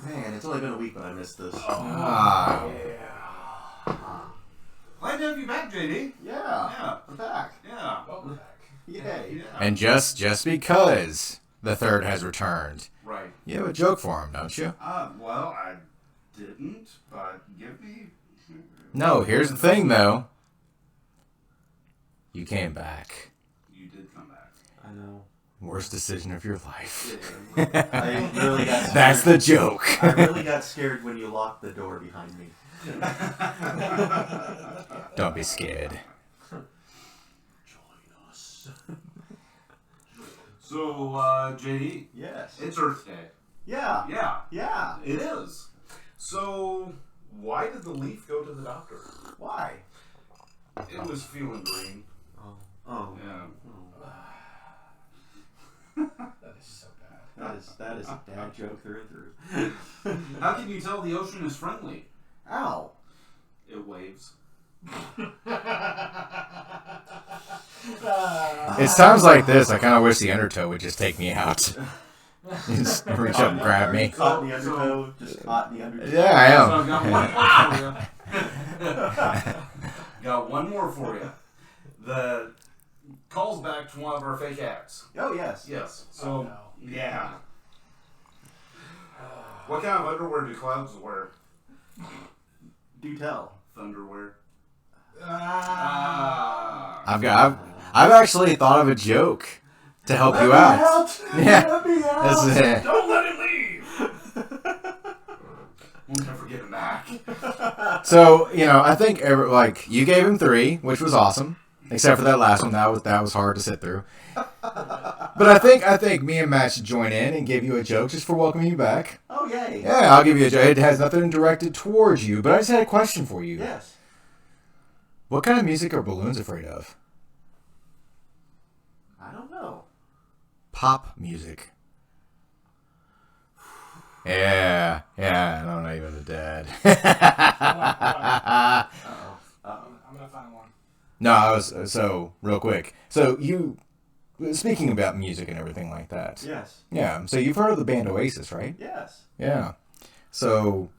Man, it's only been a week, but I missed this. Yeah. Glad to have you back, JD. Yeah. I'm back. Yeah. Welcome back. Yay. Yeah. And just because the third has returned, Right. you have a joke for him, don't you? Well, I didn't, but give me... No, here's the thing, though. You came back. You did come back. I know. Worst decision of your life. Yeah. I really got scared. That's the joke. I really got scared when you locked the door behind me. Don't be scared. Join us. So, JD, Yes. it's Earth Day. Yeah. Yeah, it is. So, why did the leaf go to the doctor? Why? It was feeling green. Oh. Yeah. That is so bad. That is a dad joke through and through. How can you tell the ocean is friendly? Ow. It waves. It sounds like this. I kind of wish the undertow would just take me out. Just reach up and grab me. Caught in the undertow. Just caught in the undertow. Yeah, I So am. I've got one more for you. The calls back to one of our fake acts. Oh, yes. Yes. So, Oh, no. yeah. What kind of underwear do clouds wear? Do tell. Thunderwear. I've actually thought of a joke to help you out. Yeah. Let me out. This is it. Don't let him leave! We'll never get him back. So, I think you gave him 3, which was awesome. Except for that last one, that was hard to sit through. But I think me and Matt should join in and give you a joke just for welcoming you back. Oh, yay. Yeah, I'll give you a joke. It has nothing directed towards you, but I just had a question for you. Yes. What kind of music are balloons afraid of? I don't know. Pop music. Yeah, I don't know even the dad. Uh-oh. I'm gonna find one. No, so real quick. So speaking about music and everything like that. Yes. Yeah. So you've heard of the band Oasis, right? Yes. Yeah. So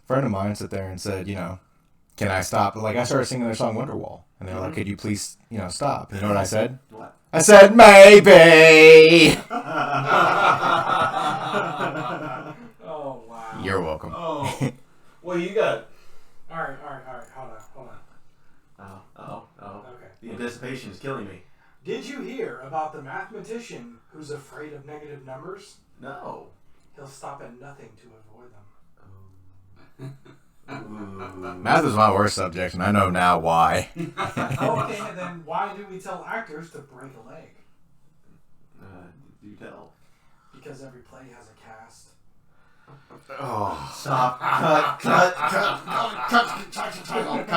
a friend of mine sat there and said, can I stop? Like I started singing their song Wonderwall, and they're like, could you please, stop? You know what I said? What? I said maybe. Oh wow. You're welcome. Oh. Well, you got... All right. Hold on. Oh. Okay. The anticipation is killing me. Did you hear about the mathematician who's afraid of negative numbers? No. He'll stop at nothing to avoid them. Math is my worst subject, and I know now why. Okay, then why do we tell actors to break a leg? Do tell. Because every play has a cast. Oh. Stop. Cut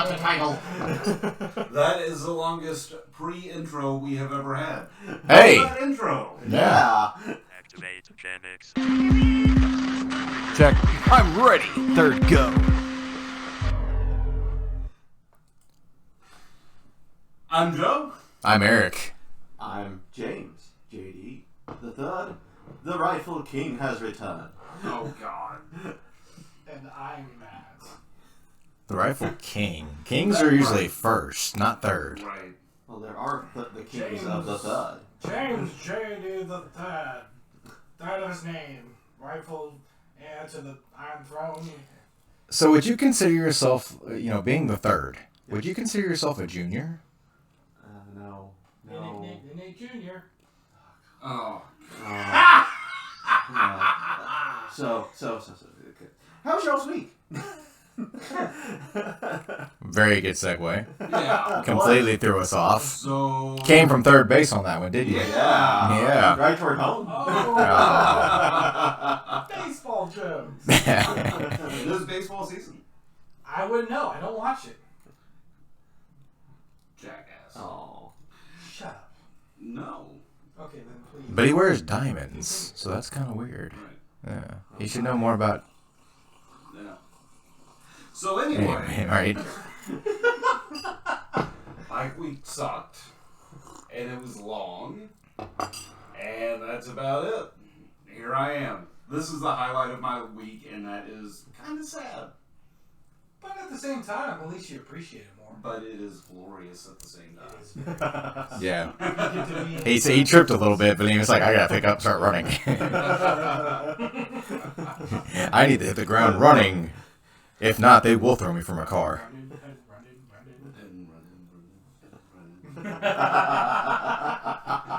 the title. That is the longest pre-intro we have ever had. Hey. That intro. Yeah. Activate Genix. Check. I'm ready. Third go. I'm Joe. I'm Eric. I'm James. JD. The third. The rightful king has returned. Oh, God. And I'm Matt. The rightful king. Kings are usually first, not third. Right. Well, there are the kings James. of the third. James J.D. the Third. Third of his name. Rightful heir to the Iron Throne. So would you consider yourself, being the third, would you consider yourself a junior? No. Nick Jr. Oh. So. Okay. How was y'all's week? Very good segue. Yeah. Completely threw us off. So... Came from third base on that one, did you? Yeah. Right toward home. Oh! Baseball jokes. It is baseball season. I wouldn't know. I don't watch it. Jackass. Oh. Shut up. No. Okay, then please. But he wears diamonds, so that's kind of weird. Right. Yeah. He should know more about... Yeah. So anyway, right? my week sucked, and it was long, and that's about it. Here I am. This is the highlight of my week, and that is kind of sad. But at the same time, at least you appreciate it more. But it is glorious at the same It time. is very nice. Yeah. You get to be He tripped a little bit, but he was like, I gotta pick up, start running. I need to hit the ground running. If not, they will throw me from a car.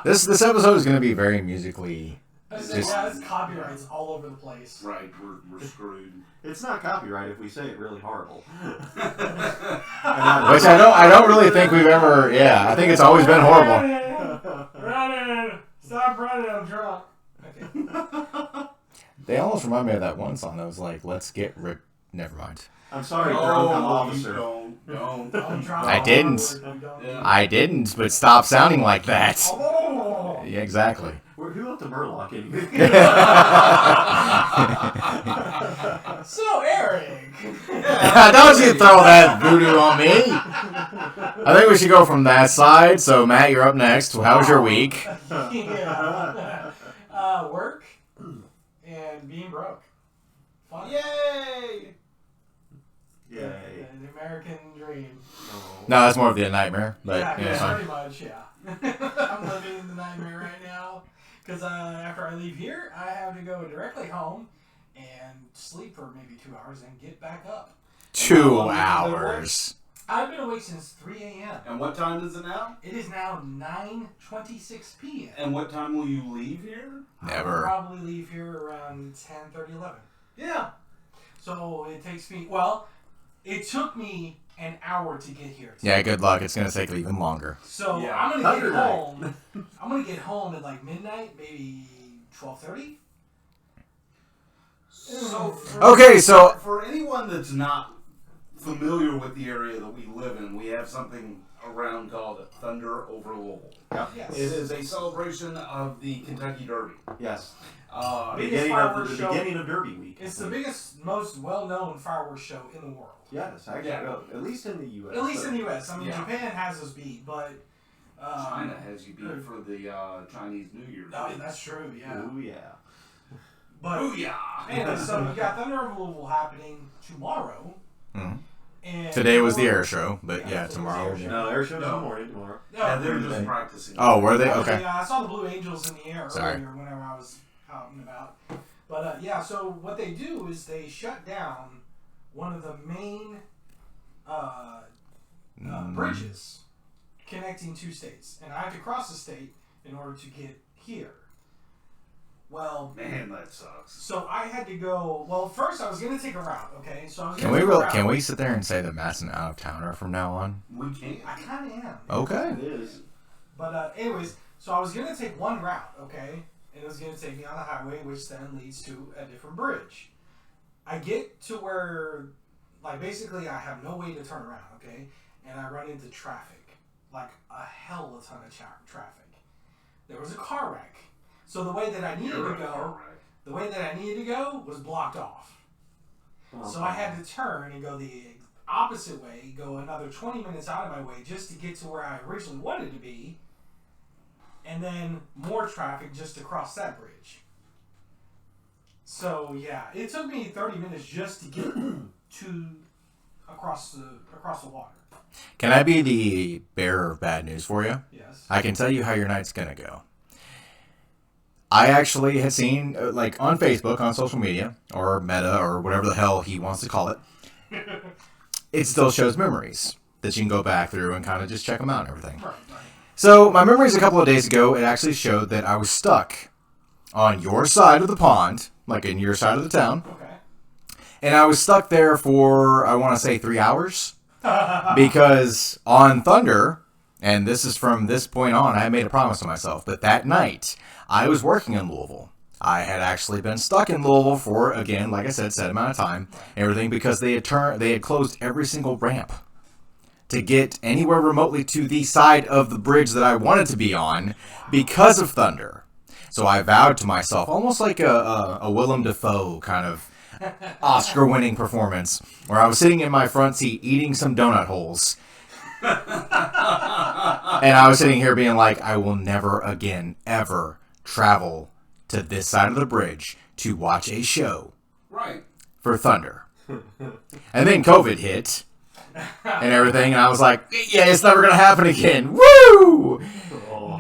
This episode is gonna be very musically. Yeah, it's copyrights all over the place. Right, we're screwed. It's not copyright if we say it really horrible. Which I don't really think we've ever. Yeah, I think it's always been horrible. Running! Stop running, I'm drunk. Okay. They almost remind me of that one song that was like, "Let's get ripped." Never mind. I'm sorry, drunk officer. Don't. I'm drunk. I didn't. Yeah. I didn't, but stop sounding like that. Oh. Yeah, exactly. Who let the Murloc in? So, Eric. Don't you throw that voodoo on me. I think we should go from that side. So, Matt, you're up next. How was your week? Yeah. Work and being broke. Fun. Yay! Yay. The American dream. No, that's more of the nightmare. But yeah, yeah, it's fine. pretty much, yeah. I'm living in the nightmare right now. Because after I leave here, I have to go directly home and sleep for maybe 2 hours and get back up. 2 hours. I've been awake since 3 a.m. And what time is it now? It is now 9:26 p.m. And what time will you leave here? I'll Never. probably leave here around 10:30, 11. Yeah. So it takes me, well, it took me an hour to get here. Yeah, good luck. It's gonna take even longer. So Yeah. I'm gonna get Thunder home. I'm gonna get home at like midnight, maybe 12:30. So for anyone that's not familiar with the area that we live in, we have something around called Thunder over Louisville. Yes. It is a celebration of the Kentucky Derby. Yes. Biggest fireworks The show. beginning of Derby week. It's the biggest, most well-known fireworks show in the world. Yes, actually, Yeah. at least in the U.S. At least in the U.S. I mean, Yeah. Japan has us beat, but China has you beat for the Chinese New Year. Oh, yeah, that's true. Yeah. Ooh, yeah. But Booyah! anyway, so you got Thunder over Louisville happening tomorrow. Mhm. And Today was the air show, but yeah, tomorrow. No, air show's in No. the morning tomorrow. Yeah, they're Thursday. just practicing. Oh, were they? Okay. Yeah, I saw the Blue Angels in the air Sorry. earlier whenever I was out and about. But yeah, so what they do is they shut down one of the main bridges connecting two states, and I have to cross the state in order to get here. Well, Man, that sucks. so I had to go. Well, first I was gonna take a route. Okay, so I was. Can Gonna we take a route. can we sit there and say that Matt's an out of towner from now on? We can't. I kind of am. Okay. It is. But anyways, so I was gonna take one route, okay, and it was gonna take me on the highway, which then leads to a different bridge. I get to where, like, basically I have no way to turn around, okay, and I run into traffic, like a hell of a ton of traffic. There was a car wreck, so the way that I needed to go, was blocked off. So I had to turn and go the opposite way, go another 20 minutes out of my way just to get to where I originally wanted to be, and then more traffic just to cross that bridge. So yeah, it took me 30 minutes just to get to across the water. Can I be the bearer of bad news for you? Yes. I can tell you how your night's gonna go. I actually had seen, like, on Facebook, on social media, or Meta, or whatever the hell he wants to call it, it still shows memories that you can go back through and kind of just check them out and everything. Right. So, my memories a couple of days ago, it actually showed that I was stuck on your side of the pond, like in your side of the town, Okay. and I was stuck there for, I want to say, 3 hours, because on Thunder, and this is from this point on, I made a promise to myself, but that night, I was working in Louisville. I had actually been stuck in Louisville for, again, like I said, set amount of time, everything, because they had closed every single ramp to get anywhere remotely to the side of the bridge that I wanted to be on because of Thunder. So I vowed to myself, almost like a Willem Dafoe kind of Oscar-winning performance, where I was sitting in my front seat eating some donut holes. And I was sitting here being like, I will never again, ever travel to this side of the bridge to watch a show Right. for Thunder. And then COVID hit and everything, and I was like, yeah, it's never going to happen again. Woo!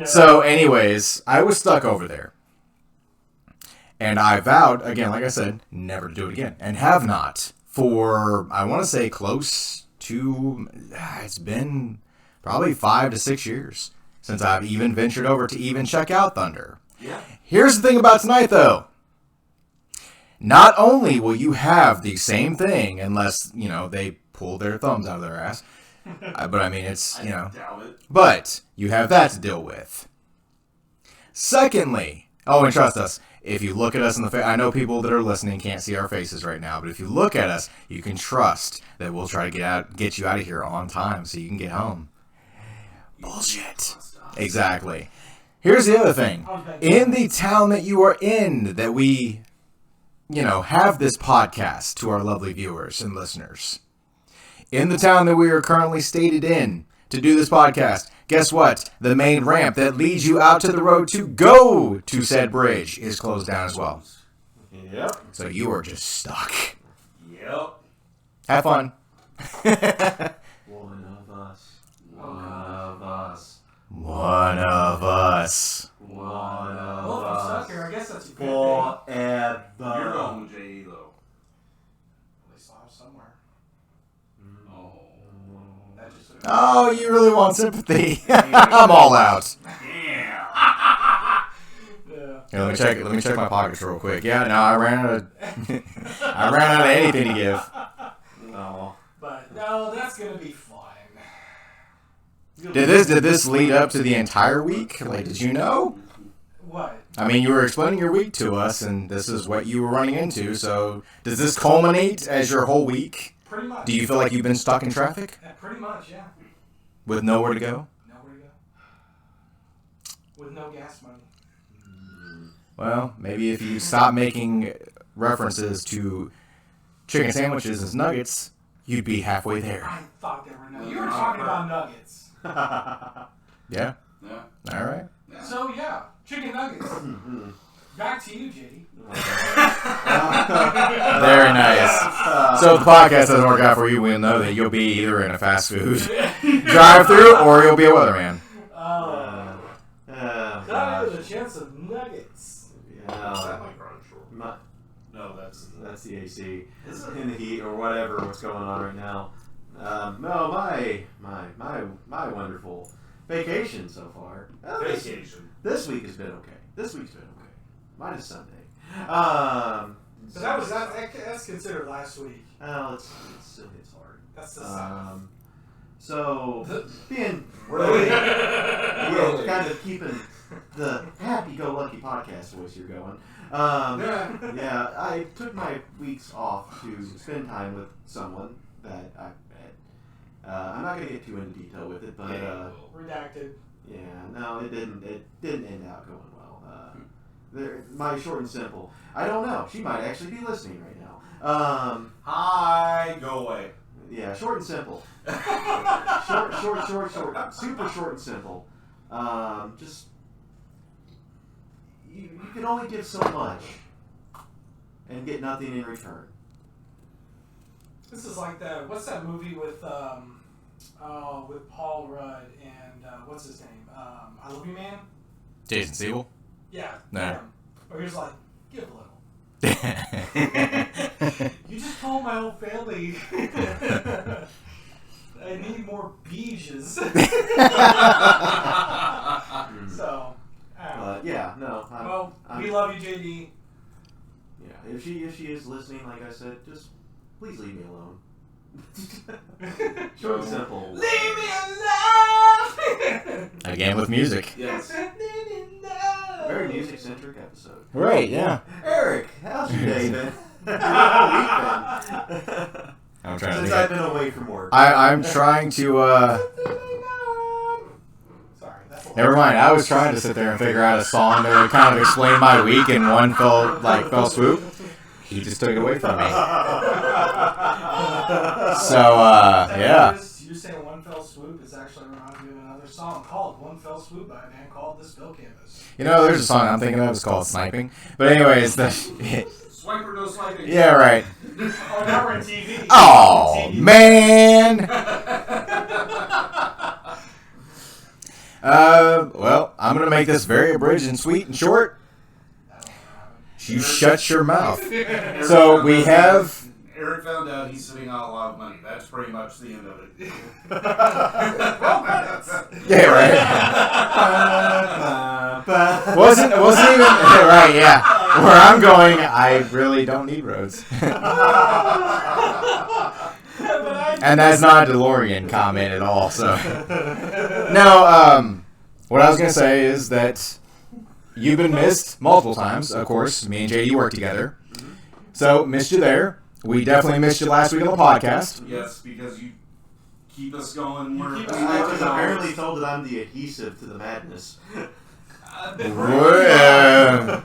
So anyways, I was stuck over there. And I vowed, again, like I said, never to do it again. And have not for, I want to say, close to, it's been probably 5 to 6 years since I've even ventured over to even check out Thunder. Yeah. Here's the thing about tonight, though. Not only will you have the same thing, unless, they pull their thumbs out of their ass. But I mean, it's, I doubt it. But you have that to deal with. Secondly, and trust us, if you look at us in the face, I know people that are listening can't see our faces right now, but if you look at us, you can trust that we'll try to get you out of here on time so you can get home. Bullshit. Exactly. Here's the other thing. In the town that you are in, that we, have this podcast to our lovely viewers and listeners. In the town that we are currently stated in to do this podcast, guess what? The main ramp that leads you out to the road to go to said bridge is closed down as well. Yep. So you are just stuck. Yep. Have fun. One of us. One of us. One of us. One Well, of if you us. suck here, I guess that's a good thing. Forever. You're going with J.E. though. They still have somewhere. Oh. That just Oh, you really want sympathy? I'm all out. Damn. Yeah. Here, let me check my pockets real quick. Yeah, no, I ran out of anything to give. No. But no, that's gonna be fun. Did this lead up to the entire week? Like, did you know? What? I mean, you were explaining your week to us, and this is what you were running into. So, does this culminate as your whole week? Pretty much. Do you feel like you've been stuck in traffic Yeah, pretty much, yeah. with nowhere to go? Nowhere to go. With no gas money. Well, maybe if you stop making references to chicken sandwiches as nuggets, you'd be halfway there. I thought there were nuggets. You were talking about nuggets. Yeah? Yeah. All right. Yeah. So yeah, chicken nuggets. Back to you, JD. Very nice. So if the podcast doesn't work out for you, we'll know that you'll be either in a fast food drive-through or you'll be a weatherman. Not even a chance of nuggets. Is that my garage door? No, That's the AC Is it? in the heat or whatever. What's going on right now? No, my wonderful vacation so far. Vacation. This week has been okay. Minus Sunday. So that's considered last week. Well, it's still hits hard. That's the Sabbath. So being Really? yeah, kind of keeping the happy-go-lucky podcast voice you're going. Yeah, I took my weeks off to spend time with someone that I met. I'm not gonna get too into detail with it, but Redacted. yeah, no, it didn't end out going well. My short and simple. I don't know. She might actually be listening right now. Hi. Go away. Yeah, short and simple. Short. Super short and simple. Just you can only give so much and get nothing in return. This is like that. What's that movie with Paul Rudd and what's his name? I Love You Man. Jason Segel? Yeah. No. Him. Or he's like, give a little. You just told my whole family I need more beiges. So, I don't know. Yeah, no. Well, we love you, JD. Yeah, if she is listening, like I said, just please leave me alone. Short and simple. Leave me alone. Again with music. Yes. Leave me alone. Very music centric episode. Right, yeah. Eric, how's your day been? Your whole week been? I'm trying to Since think. I've been away from work. I'm trying to, Sorry, that's a never mind. I was trying to sit there and figure out a song that would kind of explain my week in one fell swoop. He just took it away from me. So, yeah. You're saying one fell swoop is actually reminding you of another song called One Fell Swoop by a band called The Spill Canvas. You know, there's a song I'm thinking of. It's called Sniping. But anyways, Swipe or no swiping? yeah, right. Oh, now we're in TV. Oh, man. Well, I'm going to make this very abridged and sweet and short. You shut your mouth. So we have... Eric found out he's sitting on a lot of money. That's pretty much the end of it. Yeah, right. wasn't even... Right, yeah. Where I'm going, I really don't need roads. And that's not a DeLorean comment at all, so... No, what I was going to say is that you've been missed multiple times. Of course, me and JD work together. So, missed you there. We definitely missed you last week on the podcast. Yes, because you keep us going. I was apparently told that I'm the adhesive to the madness.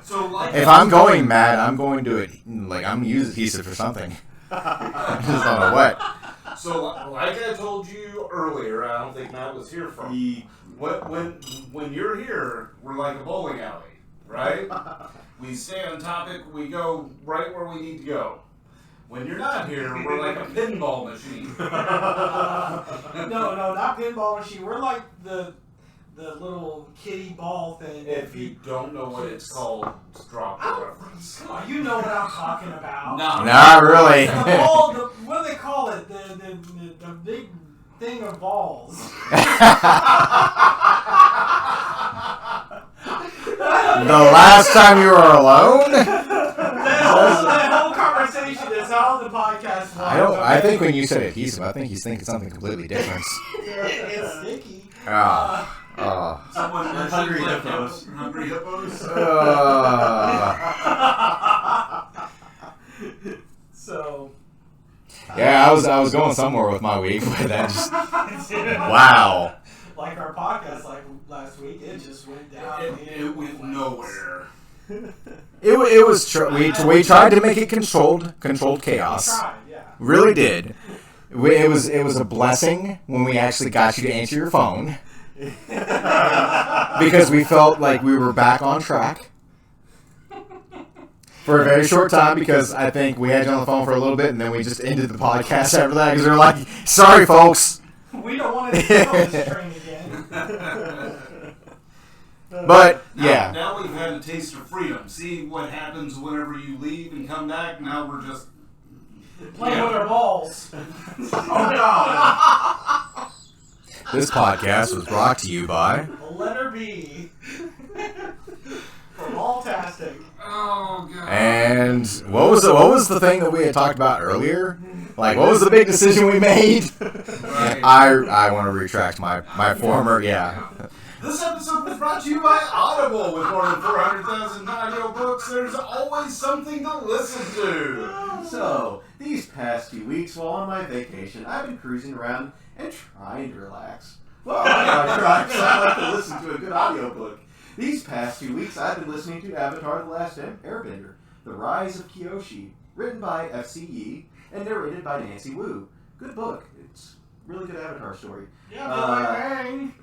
So, like, if I'm going mad, I'm going to it. Like, I'm going to use adhesive for something. I just don't know what. So, like I told you earlier, I don't think Matt was here from. When you're here, we're like a bowling alley, right? We stay on topic. We go right where we need to go. When you're not here, we're like a pinball machine. No, not pinball machine. We're like the little kiddie ball thing. If you don't know what it's called, drop the reference. Come on, you know what I'm talking about. No. Not really. What do they call it? The big thing of balls. The last time you were alone? That whole conversation is how the podcast was. I think when you said adhesive, I think he's thinking something completely different. It's sticky. Someone mentioned Hungry like hippos. Hungry hippos. So. Yeah, I was going somewhere with my week, but that just wow. Like our podcast, like last week, it just went down. It went nowhere. It was we tried to make it controlled chaos. We tried, yeah. Really did. It was a blessing when we actually got you to answer your phone because we felt like we were back on track for a very short time because I think we had you on the phone for a little bit and then we just ended the podcast after that because we were like, sorry folks. We don't want to get on this train again. But yeah. Now we've had a taste of freedom. See what happens whenever you leave and come back. Now we're just playing with our balls. Oh God. This podcast was brought to you by Letter B. From All-tastic. Oh God. And what was the thing that we had talked about earlier? Like, what was the big decision we made? Right. I want to retract my former, yeah. This episode was brought to you by Audible. With more than 400,000 audio books, there's always something to listen to. So, these past 2 weeks while on my vacation, I've been cruising around and trying to relax. Well, I try because I like to listen to a good audiobook. These past 2 weeks, I've been listening to Avatar: The Last Airbender, The Rise of Kyoshi, written by F.C. Yee and narrated by Nancy Wu. Good book. It's a really good Avatar story. Yeah, bang.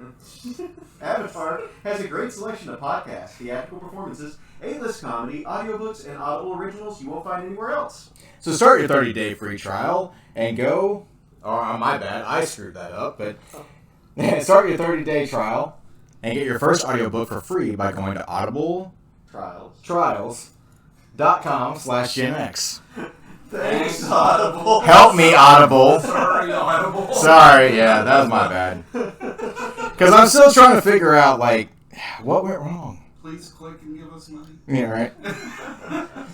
Avatar has a great selection of podcasts, theatrical performances, A-list comedy, audiobooks, and Audible originals you won't find anywhere else. So start your 30-day free trial and go, oh, my bad, I screwed that up, but start your 30-day trial and get your first audiobook for free by going to audibletrials.com/GenX. Thanks, Audible. Help me, Audible. Sorry, Audible. Sorry, yeah, that was my bad. Because I'm still trying to figure out, like, what went wrong. Please click and give us money. Yeah, right?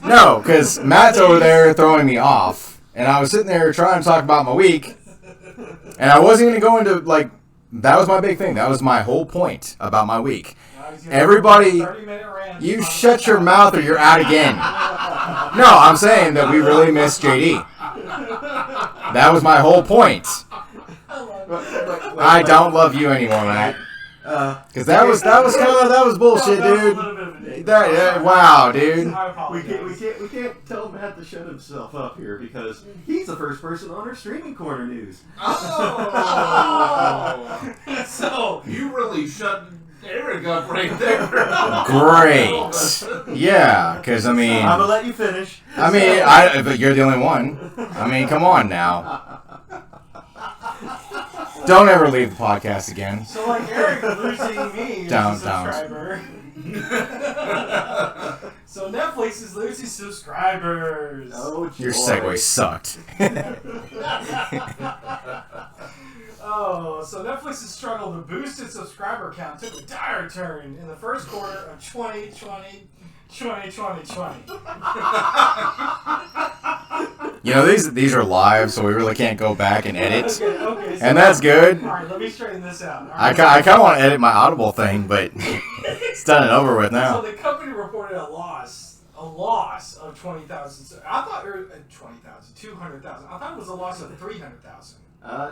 No, because Matt's over there throwing me off, and I was sitting there trying to talk about my week, and I wasn't going to go into, like, that was my big thing. That was my whole point about my week. Everybody, you shut your mouth or you're out again. No, I'm saying that we really miss JD. That was my whole point. I don't love you anymore, Matt. Because that was bullshit, dude. Wow, dude. I We apologize. can't tell Matt to shut himself up here because he's the first person on our streaming corner news. Oh! So You really shut Eric up right there. Great. Yeah, because I mean, I'm gonna let you finish. but you're the only one. I mean, come on now. Don't ever leave the podcast again. So like Eric losing me as a subscriber. So Netflix is losing subscribers. Oh, joy. Your segue sucked. Oh, so Netflix's struggle to boost its subscriber count took a dire turn in the first quarter of 2020. You know, these are live, so we really can't go back and edit. Okay, so And that's good. All right, let me straighten this out. All I right. kind of want to edit my Audible thing, but it's done and over with So now. the company reported a loss of 20,000. I thought 20,000, 200,000. I thought it was a loss of 300,000.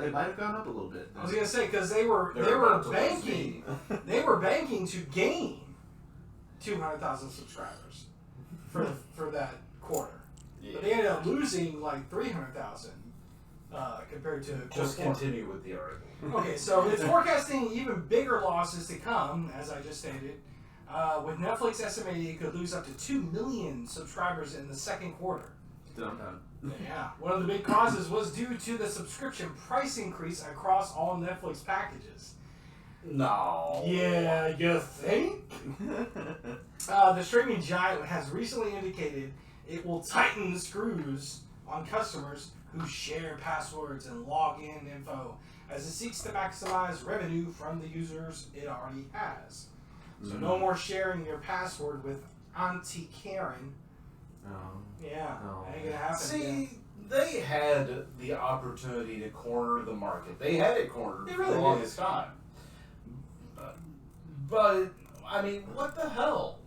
It might have gone up a little bit. I was gonna say because they were banking to gain 200,000 subscribers for that quarter. But they ended up losing like 300,000 compared to Just quarter four. continue with the article. Okay, so it's forecasting even bigger losses to come, as I just stated, with Netflix estimating it could lose up to 2 million subscribers in the second quarter. Yeah, one of the big causes was due to the subscription price increase across all Netflix packages. No. Yeah, you think? The streaming giant has recently indicated it will tighten the screws on customers who share passwords and login info as it seeks to maximize revenue from the users it already has. So no more sharing your password with Auntie Karen. Yeah, that ain't gonna happen. See, they had the opportunity to corner the market. They had it cornered They for really the longest time. But, I mean, what the hell?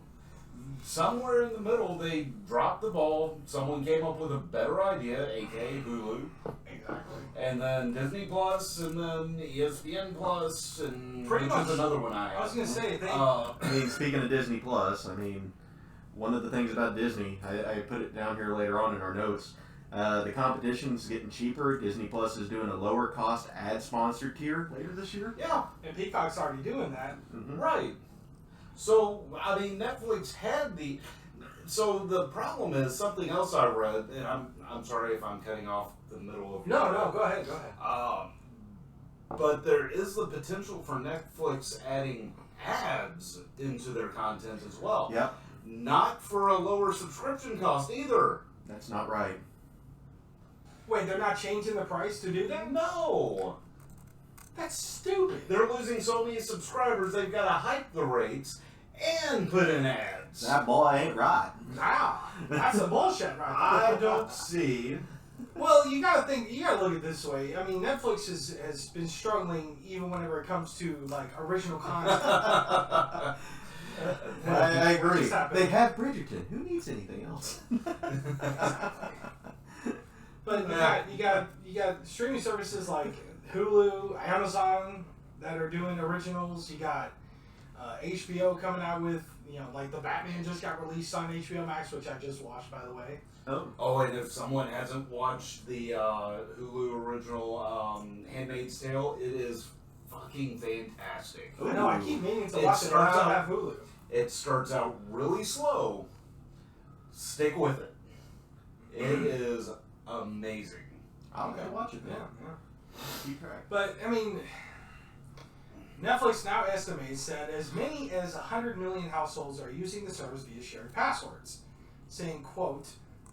Somewhere in the middle, they dropped the ball. Someone came up with a better idea, aka Hulu. Exactly. And then Disney Plus, and then ESPN Plus, and Pretty which much. is another one I was gonna say they. I mean, speaking of Disney Plus, I mean, one of the things about Disney, I put it down here later on in our notes. The competition's getting cheaper. Disney Plus is doing a lower cost ad sponsored tier later this year. Yeah, And Peacock's already doing that. Mm-hmm. right. So, I mean, Netflix had the... So, the problem is something else I read, and I'm sorry if I'm cutting off the middle of... No, go ahead. But there is the potential for Netflix adding ads into their content as well. Yep, Not for a lower subscription cost either. that's not right. Wait, they're not changing the price to do that? No. That's stupid. They're losing so many subscribers, they've got to hike the rates and put in ads. That boy ain't right. Wow, that's a bullshit right I there. don't see. Well, you gotta look at it this way. I mean, Netflix has been struggling even whenever it comes to like original content. I agree. Just happened. They have Bridgerton. Who needs anything else? But you got streaming services like Hulu, Amazon that are doing originals. You got HBO coming out with, like the Batman just got released on HBO Max, which I just watched, by the way. Oh, and if someone hasn't watched the Hulu original Handmaid's Tale, it is fucking fantastic. I know, I keep meaning to It watch it, but I starts don't out- have Hulu. It starts out really slow. Stick with it. It is amazing. I'll go watch it Yeah, now. yeah. Keep track. But, I mean, Netflix now estimates that as many as 100 million households are using the service via shared passwords, saying, quote,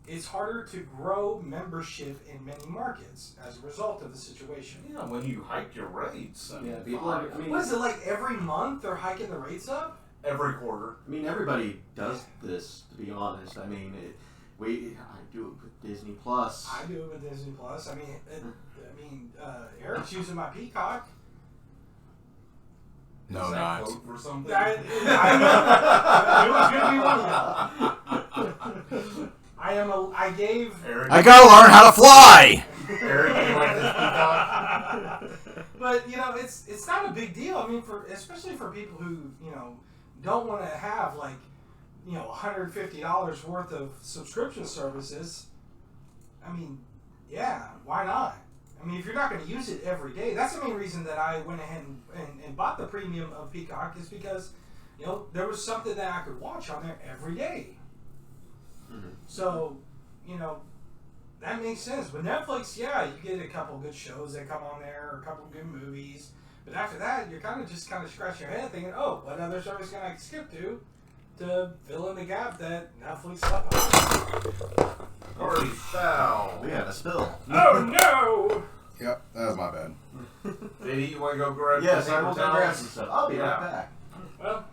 it's harder to grow membership in many markets as a result of the situation. Yeah, when you hike your rates, I mean, Yeah, people are- I mean- What is it, like every month they're hiking the rates up? every quarter. I mean, everybody does this, to be honest. I mean, I do it with Disney Plus. I do it with Disney Plus. I mean, Eric's using my Peacock. No, Is that not. code for something? I know. It was going to be one of them. I gave... Eric, I gotta learn how to fly! Eric, you like this Peacock? But, it's not a big deal. I mean, especially for people who, don't want to have, like, $150 worth of subscription services, I mean, yeah, why not? I mean, if you're not going to use it every day, that's the main reason that I went ahead and bought the premium of Peacock is because, there was something that I could watch on there every day. Mm-hmm. So, that makes sense. With Netflix, yeah, you get a couple good shows that come on there, or a couple good movies. But after that, you're kind of scratching your head thinking, oh, what other service can I skip to fill in the gap that Netflix left behind? Party foul. We had a spill. Oh, no! Yep, that was my bad. JD, you want to go grab Yes, some I paper will go towels? grab some stuff. I'll be right back. Well,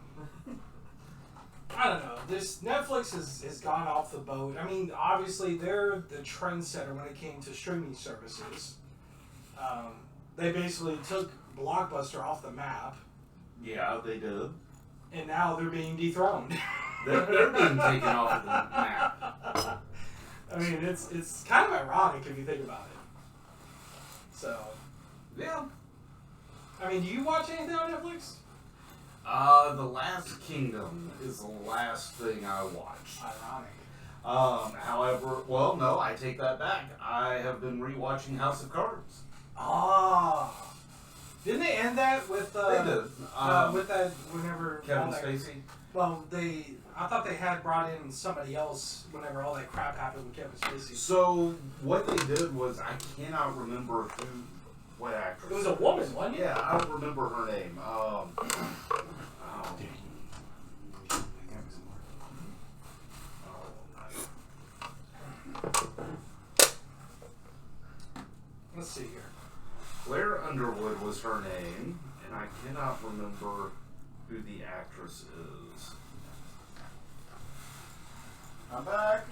I don't know. This Netflix has gone off the boat. I mean, obviously, they're the trendsetter when it came to streaming services. They basically took Blockbuster off the map, Yeah, they did. and now they're being dethroned. They're being taken off of the map. I mean, it's kind of ironic if you think about it. So, Yeah. I mean, do you watch anything on Netflix? The Last Kingdom is the last thing I watched. Ironic. However, well, no, I take that back. I have been rewatching House of Cards. Ah. Didn't they end that with They did. with that whenever Kevin all that, Spacey. Well, I thought they had brought in somebody else whenever all that crap happened with Kevin Spacey. So what they did was, I cannot remember what actress. It was a woman, wasn't it? Yeah, I don't remember her name. Let's see here. Claire Underwood was her name, and I cannot remember who the actress is. I'm back.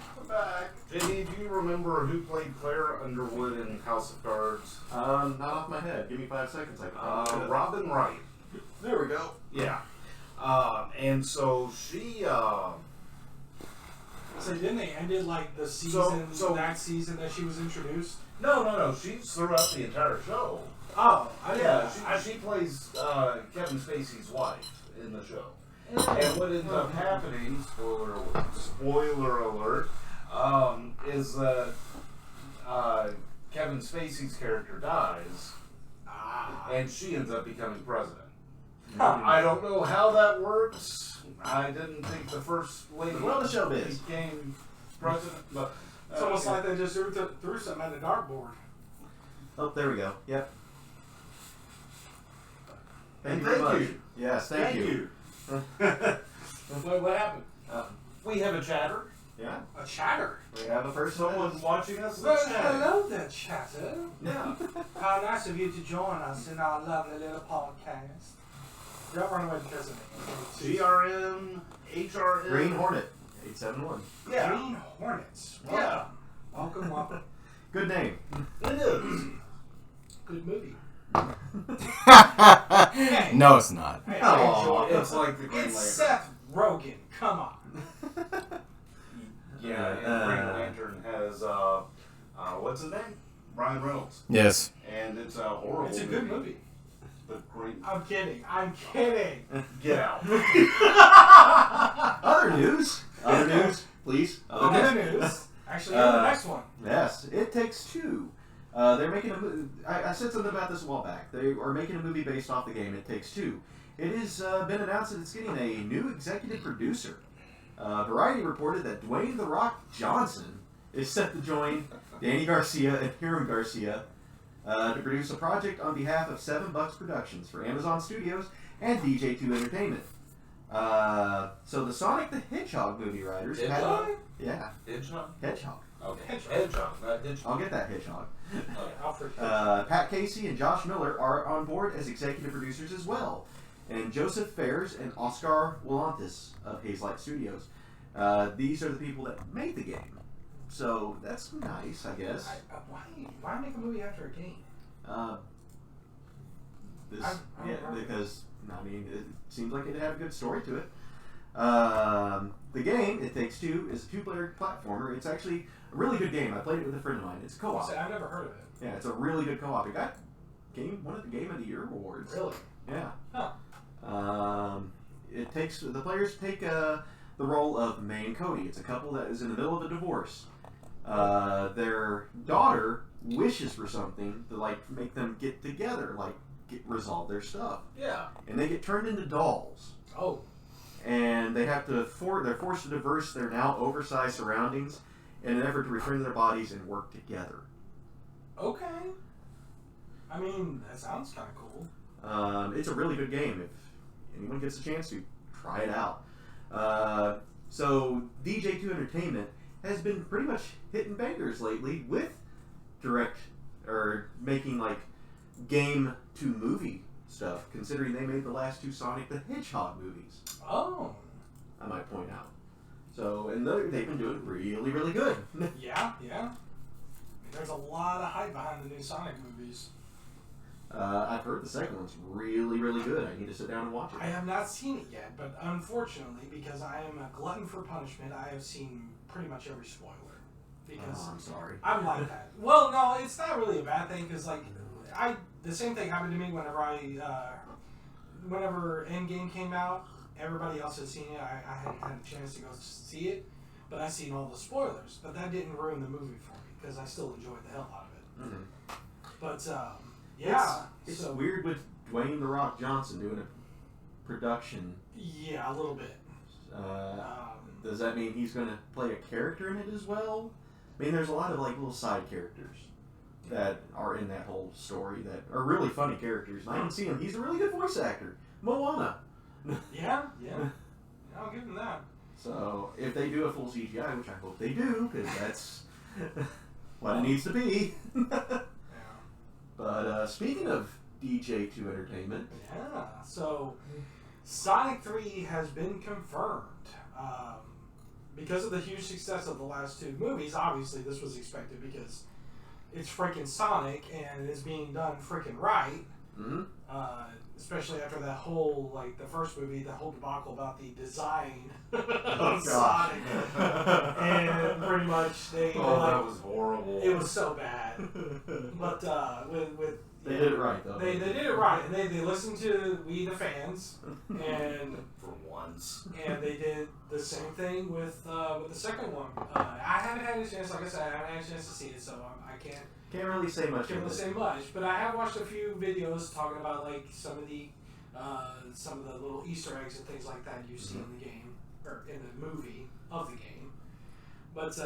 JD, do you remember who played Claire Underwood in House of Cards? Not off my head. Give me 5 seconds. I can Robin Wright. There we go. Yeah. And so she, So didn't they end it like the season, that season that she was introduced? No. She's throughout the entire show. Oh, She plays Kevin Spacey's wife in the show. And what ends up happening, spoiler alert, is that Kevin Spacey's character dies, and she ends up becoming president. I don't know how that works. I didn't think the first lady Well, the show is. became president. But, It's almost like they just threw something at the dartboard. Oh, there we go. Yep. And very thank much. you. Yes, thank you. What happened? We have a chatter. Yeah. A chatter. We have a person. Someone watching us. Well, Let's chat. hello there, chatter. Yeah. How nice of you to join us in our lovely little podcast. Don't run away because of me. GRN, HRN. Green Hornet 871. Yeah. Green Hornets. Yeah. Welcome. Good name. It is. Good movie. No, it's not. Hey, Oh, I enjoy it. It's like the Green It's Lantern. Seth Rogen. Come on. Yeah, and Green Lantern has, what's his name? Ryan Reynolds. Yes. And it's a horrible It's a good movie. The Green... I'm kidding. Get out. Other news, please. Other news. Actually, the next one. Yes, It Takes Two. They're making a movie. I said something about this a while back. They are making a movie based off the game It Takes Two. It has been announced that it's getting a new executive producer. Variety reported that Dwayne "The Rock" Johnson is set to join Danny Garcia and Hiram Garcia to produce a project on behalf of Seven Bucks Productions for Amazon Studios and DJ2 Entertainment. So the Sonic the Hedgehog movie writers Hedgehog? Yeah. Hedgehog? Hedgehog. Okay. Hedgehog, not Hedgehog. I'll get that Hedgehog. Okay. Pat Casey and Josh Miller are on board as executive producers as well. And Joseph Fares and Oscar Wolantis of Hazelight Studios. These are the people that made the game. So that's nice, I guess. Why make a movie after a game? Because it seems like it had a good story to it. The game, It Takes Two, is a 2-player platformer. It's actually a really good game. I played it with a friend of mine. It's a co-op. I've never heard of it. Yeah, it's a really good co-op. It got one of the Game of the Year awards. Really? Yeah. Huh. The players take the role of May and Cody. It's a couple that is in the middle of a divorce. Their daughter wishes for something to like make them get together, like resolve their stuff. Yeah. And they get turned into dolls. Oh. And they have to they're forced to traverse their now oversized surroundings in an effort to return to their bodies and work together. Okay. I mean, that sounds kind of cool. It's a really good game. If anyone gets a chance to, try it out. So DJ2 Entertainment has been pretty much hitting bangers lately with direct or making like game to movie stuff, considering they made the last 2 Sonic the Hedgehog movies. Oh. I might point out. So, and they've been doing really, really good. Yeah. There's a lot of hype behind the new Sonic movies. I've heard the second one's really, really good. I need to sit down and watch it. I have not seen it yet, but unfortunately, because I am a glutton for punishment, I have seen pretty much every spoiler. Because I'm sorry. I'm like that. Well, no, it's not really a bad thing, because like, the same thing happened to me whenever Endgame came out. Everybody else had seen it. I hadn't had a chance to go see it, but I seen all the spoilers. But that didn't ruin the movie for me, because I still enjoyed the hell out of it. Mm-hmm. But yeah, it's so weird with Dwayne "The Rock" Johnson doing a production. yeah, a little bit. Does that mean he's going to play a character in it as well? I mean, there's a lot of like little side characters that are in that whole story that are really funny characters. And I haven't seen him. He's a really good voice actor. Moana. Yeah, I'll give him that. So if they do a full CGI, which I hope they do, because that's what it needs to be. Yeah. But speaking of DJ2 Entertainment, Yeah, so Sonic 3 has been confirmed. Because of the huge success of the last 2 movies, obviously this was expected because it's freaking Sonic and it is being done freaking right. mm-hmm. Especially after that whole, like the first movie, the whole debacle about the design Oh, of Sonic. And pretty much they that was horrible. it was so bad. But with They did it right, though. They did it right. And they listened to we the fans, and for once. and they did the same thing with the second one. I haven't had a chance, like I said, I haven't had a chance to see it, so I can't really say much. really say much. But I have watched a few videos talking about like some of the little Easter eggs and things like that you see in the game or in the movie of the game. But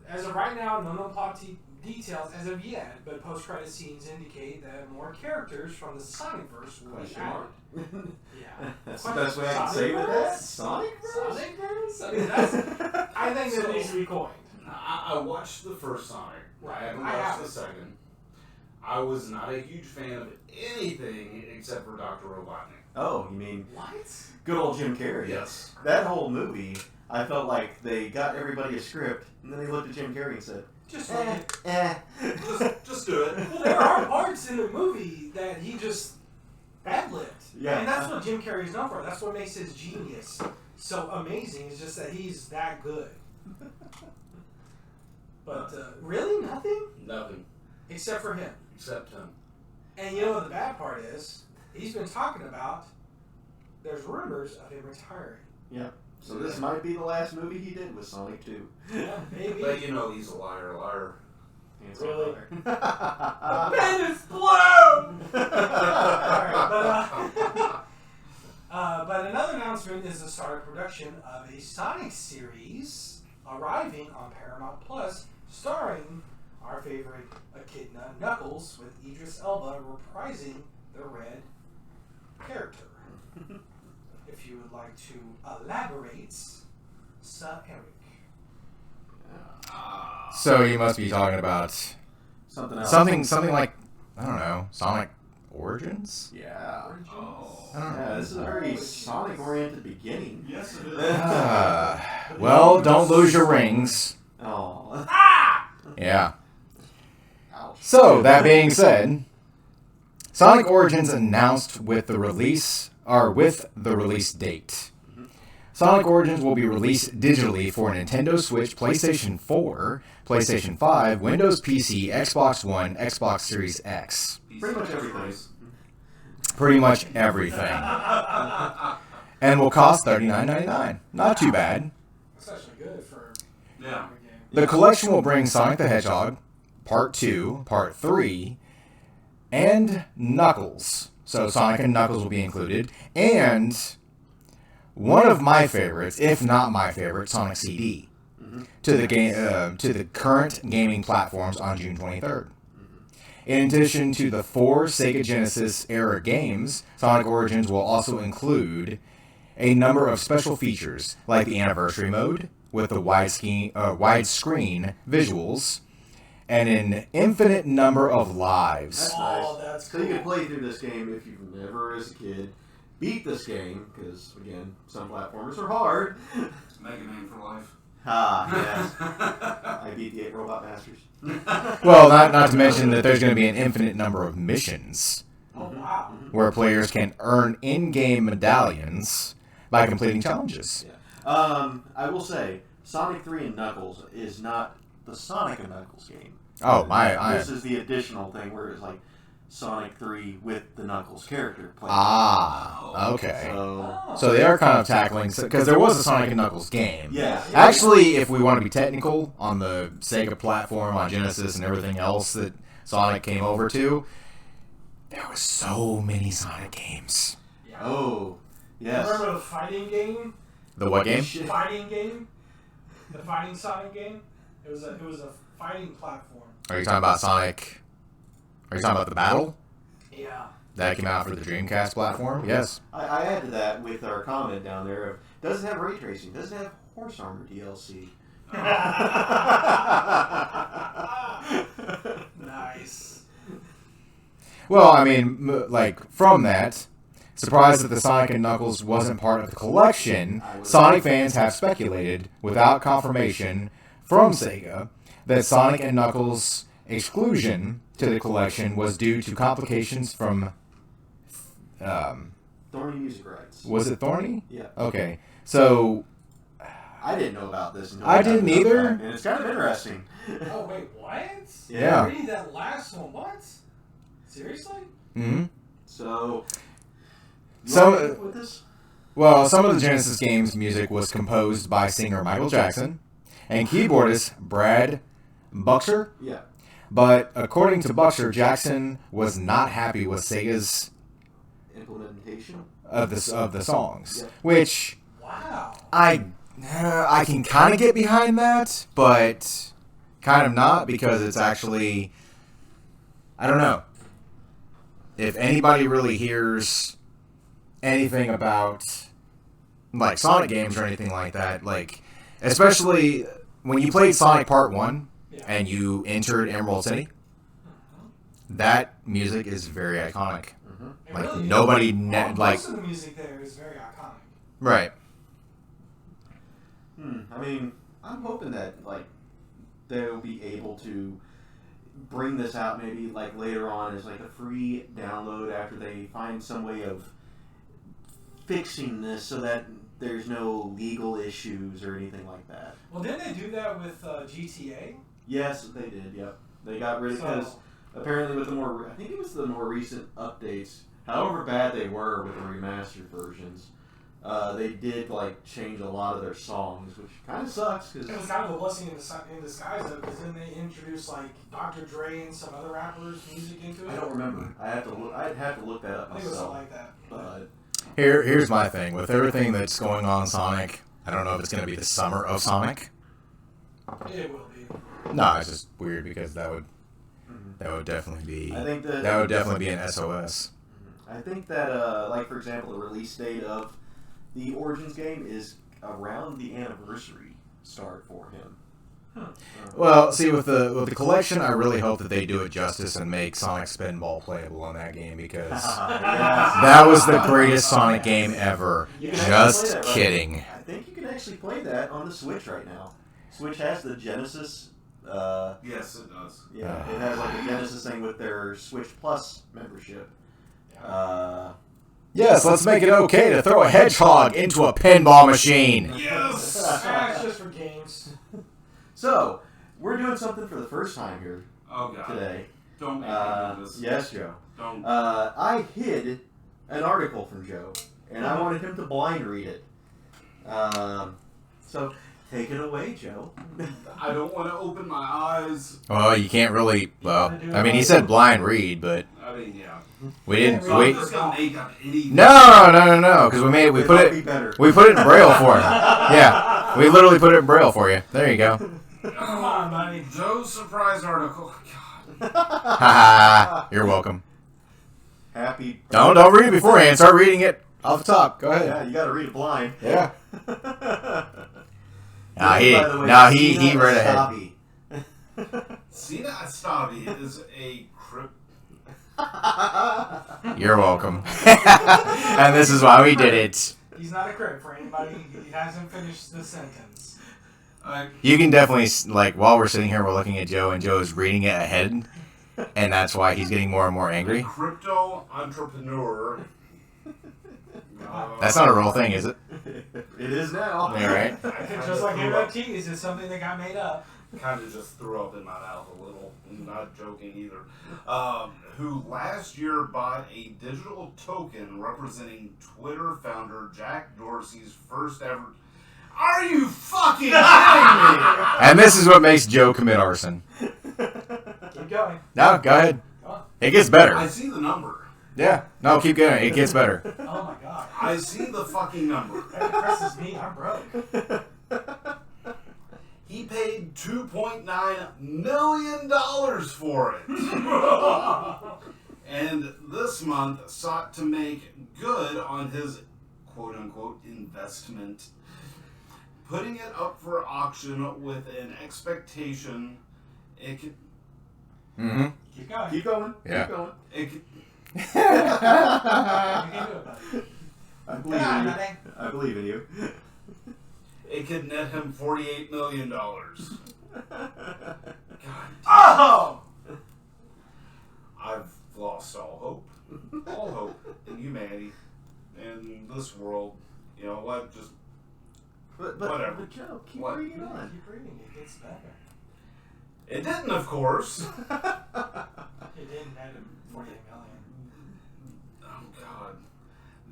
as of right now, no plot details as of yet, but post-credit scenes indicate that more characters from the Sonicverse will be added. Yeah. That's the best way I can say with that. Sonicverse? I mean, I think that needs to be coined. I watched the first Sonic. Right. I haven't watched the second. I was not a huge fan of anything except for Dr. Robotnik. Oh, you mean What? good old Jim Carrey? Yes. That whole movie, I felt like they got everybody a script, and then they looked at Jim Carrey and said, Just like Just do it. Well, there are parts in the movie that he just ad-libbed. Yeah. And that's what Jim Carrey's known for. That's what makes his genius so amazing. It's just that he's that good. But really, nothing? Nothing. Except for him. Except him. And you know what the bad part is? He's been talking about, there's rumors of him retiring. Yeah. So this might be the last movie he did with Sonic 2. Yeah, maybe. But you know he's a liar. Really? The pen is blown! Alright, but another announcement is the start of production of a Sonic series arriving on Paramount Plus, starring our favorite Echidna Knuckles, with Idris Elba reprising the Red character. If you would like to elaborate, Sir Eric. So you must be talking about Something else. something like, I don't know, Sonic Origins? Yeah. Oh. I don't know. Yeah, this is a very Sonic-oriented beginning. Yes, it is. Well, don't lose your rings. Oh. Yeah. Ouch. So, that being said, Sonic Origins announced with the release date. Sonic Origins will be released digitally for Nintendo Switch, PlayStation 4, PlayStation 5, Windows PC, Xbox One, Xbox Series X. Pretty much everything. Pretty much everything. And will cost $39.99. Not too bad. good for Yeah. a game. The collection will bring Sonic the Hedgehog, Part 2, Part 3, and Knuckles. So Sonic and Knuckles will be included. And one of my favorites, if not my favorite, Sonic CD, to the current gaming platforms on June 23rd. In addition to the 4 Sega Genesis era games, Sonic Origins will also include a number of special features, like the Anniversary Mode, with the widescreen visuals, and an infinite number of lives. That's Oh, nice. that's So you can play through this game if you've never, as a kid, beat this game, because, again, some platformers are hard. Mega Man for life. Ah, yes. I beat the 8 Robot Masters. Well, not to mention that there's going to be an infinite number of missions, Oh, wow. where players can earn in-game medallions by completing challenges. Yeah. I will say, Sonic 3 and Knuckles is not the Sonic and Knuckles game. Oh, This is the additional thing where it's like Sonic 3 with the Knuckles character playing. Okay. So, So they are kind of tackling, because there was a Sonic and Knuckles game. yes. Actually, if we want to be technical, on the Sega platform, on Genesis, and everything else that Sonic came over to, there was so many Sonic games. Yeah. Oh, yes. Remember the fighting game? The what game? Shit. Fighting game? The fighting Sonic game? It was a fighting platform. Are you talking about Sonic? Are you talking about the battle? Yeah. That came out for the Dreamcast platform? Yes. I added that with our comment down there of, does it have ray tracing? Does it have horse armor DLC? Nice. Well, I mean, like, from that, surprised that the Sonic and Knuckles wasn't part of the collection, Sonic fans have speculated, without confirmation from Sega, that Sonic and Knuckles' exclusion to the collection was due to complications from... Thorny music rights. was it Thorny? Yeah. Okay. So, I didn't know about this until I got didn't to know either. about it, and it's kind of interesting. Oh, wait, what? Yeah. Read that last one. What? Seriously? mhm. So, So- you want to with this? Well, some of the Genesis games' music was composed by singer Michael Jackson and keyboardist Brad Buxer. Yeah. But according to Buxer, Jackson was not happy with Sega's Implementation. of the songs, Yeah. which Wow. I can kind of get behind that, but kind of not, because it's actually, I don't know. If anybody really hears anything about like Sonic games or anything like that, like especially when you played Sonic Part 1 Yeah. and you entered Emerald City, that music is very iconic. It Like really is. nobody Most like of the music there is very iconic. right. I mean, I'm hoping that like they'll be able to bring this out maybe like later on as like a free download after they find some way of fixing this so that there's no legal issues or anything like that. Well, didn't they do that with GTA? Yes, they did. Yep, they got rid of because apparently with the more I think it was the more recent updates, however bad they were with the remastered versions, they did like change a lot of their songs, which kind of sucks It was because kind of a blessing in disguise, though, because then they introduced like Dr. Dre and some other rappers' music into it. I don't remember. I'd have to look that up I think it was something myself. like that. But Here's my thing with everything that's going on Sonic. I don't know if it's going to be the summer of Sonic. It will be. No, it's just weird because that would definitely be I think that would definitely be an SOS. I think that like for example, the release date of the Origins game is around the anniversary start for him. Well, see, with the collection, I really hope that they do it justice and make Sonic Spinball playable in that game, because Yes. that was the greatest Sonic game ever. You can actually play Just that, right? kidding. I think you can actually play that on the Switch right now. Switch has the Genesis. Yes, it does. Yeah, it has like a Genesis thing with their Switch Plus membership. Yes, let's make it okay to throw a hedgehog into a pinball machine. Yes! It's just for games. So we're doing something for the first time here Oh, God. today. Don't make me do this. Yes, Joe. Don't. I hid an article from Joe, and I wanted him to blind read it. So Take it away, Joe. I don't want to open my eyes. Well, you can't really. Well, I mean, he said blind read, but I mean, yeah. we didn't. So We, I'm just gonna make up anything. no, because we put It'll it. be better. We put it in Braille for him. Yeah, we literally put it in Braille for you. There you go. Come on, buddy. Joe's surprise article. God. Haha. You're welcome. Happy. Don't read it beforehand. Start reading it off the top. Go ahead. Yeah, you got to read it blind. Yeah. He read ahead. Sina Astavi is a You're welcome. And this is why we did it. He's not a crit for anybody. He hasn't finished the sentence. You can definitely, like, while we're sitting here, we're looking at Joe, and Joe is reading it ahead, and that's why he's getting more and more angry. Crypto entrepreneur. That's not a real thing, is it? It is now. Yeah, right? Just like NFTs, it's something that got made up. Kind of just threw up in my mouth a little. I'm not joking either. Who last year bought a digital token representing Twitter founder Jack Dorsey's first ever. Are you fucking kidding me? And this is what makes Joe commit arson. Keep going. No, go ahead. Go on. It gets better. I see the number. Yeah. No, keep going. It gets better. Oh my god. I see the fucking number. That depresses me. I'm broke. He paid $2.9 million for it. And this month sought to make good on his quote-unquote investment, putting it up for auction with an expectation it could... Mm-hmm. Keep going. Keep going. Yeah. Keep going. It could, You can do it, buddy. I believe Come on, in you. buddy. I believe in you. it could net him $48 million. God. Oh! I've lost all hope in humanity, in this world. You know what? Just But whatever. But Joe, keep What? reading on. Keep reading. It gets better. it didn't, of course. It didn't net him 48 million. Oh God.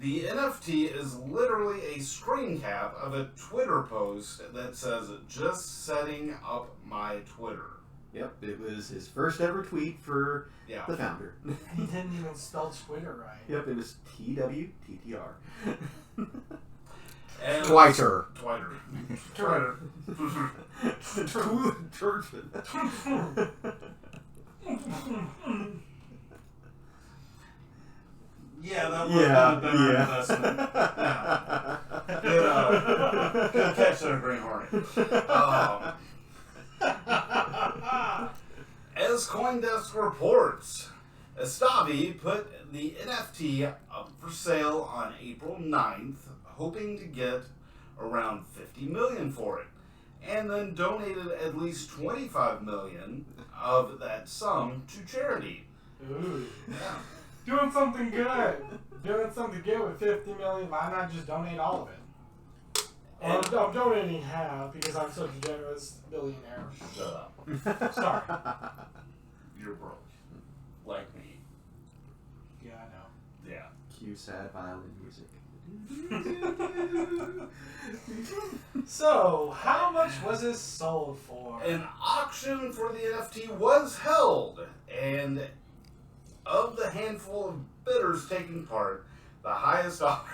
The NFT is literally a screen cap of a Twitter post that says, "Just setting up my Twitter." Yep, it was his first ever tweet for Yeah. the founder. He didn't even spell Twitter right. Yep, it was TWTTR. And Twiter. Twitter. Yeah, that would have been a better investment. Yeah. Good catch there, Green Hornet. As CoinDesk reports, Astavi put the NFT up for sale on April 9th, hoping to get around $50 million for it, and then donated at least $25 million of that sum to charity. Ooh. Yeah. Doing something good. Doing something good with 50 million. Why not just donate all of it? I'm donating half because I'm such a generous billionaire. Shut up. Sorry. You're broke. Like me. Yeah, I know. Yeah. Cue sad violin music. So, how much was this sold for? An auction for the NFT was held, and of the handful of bidders taking part, the highest offer.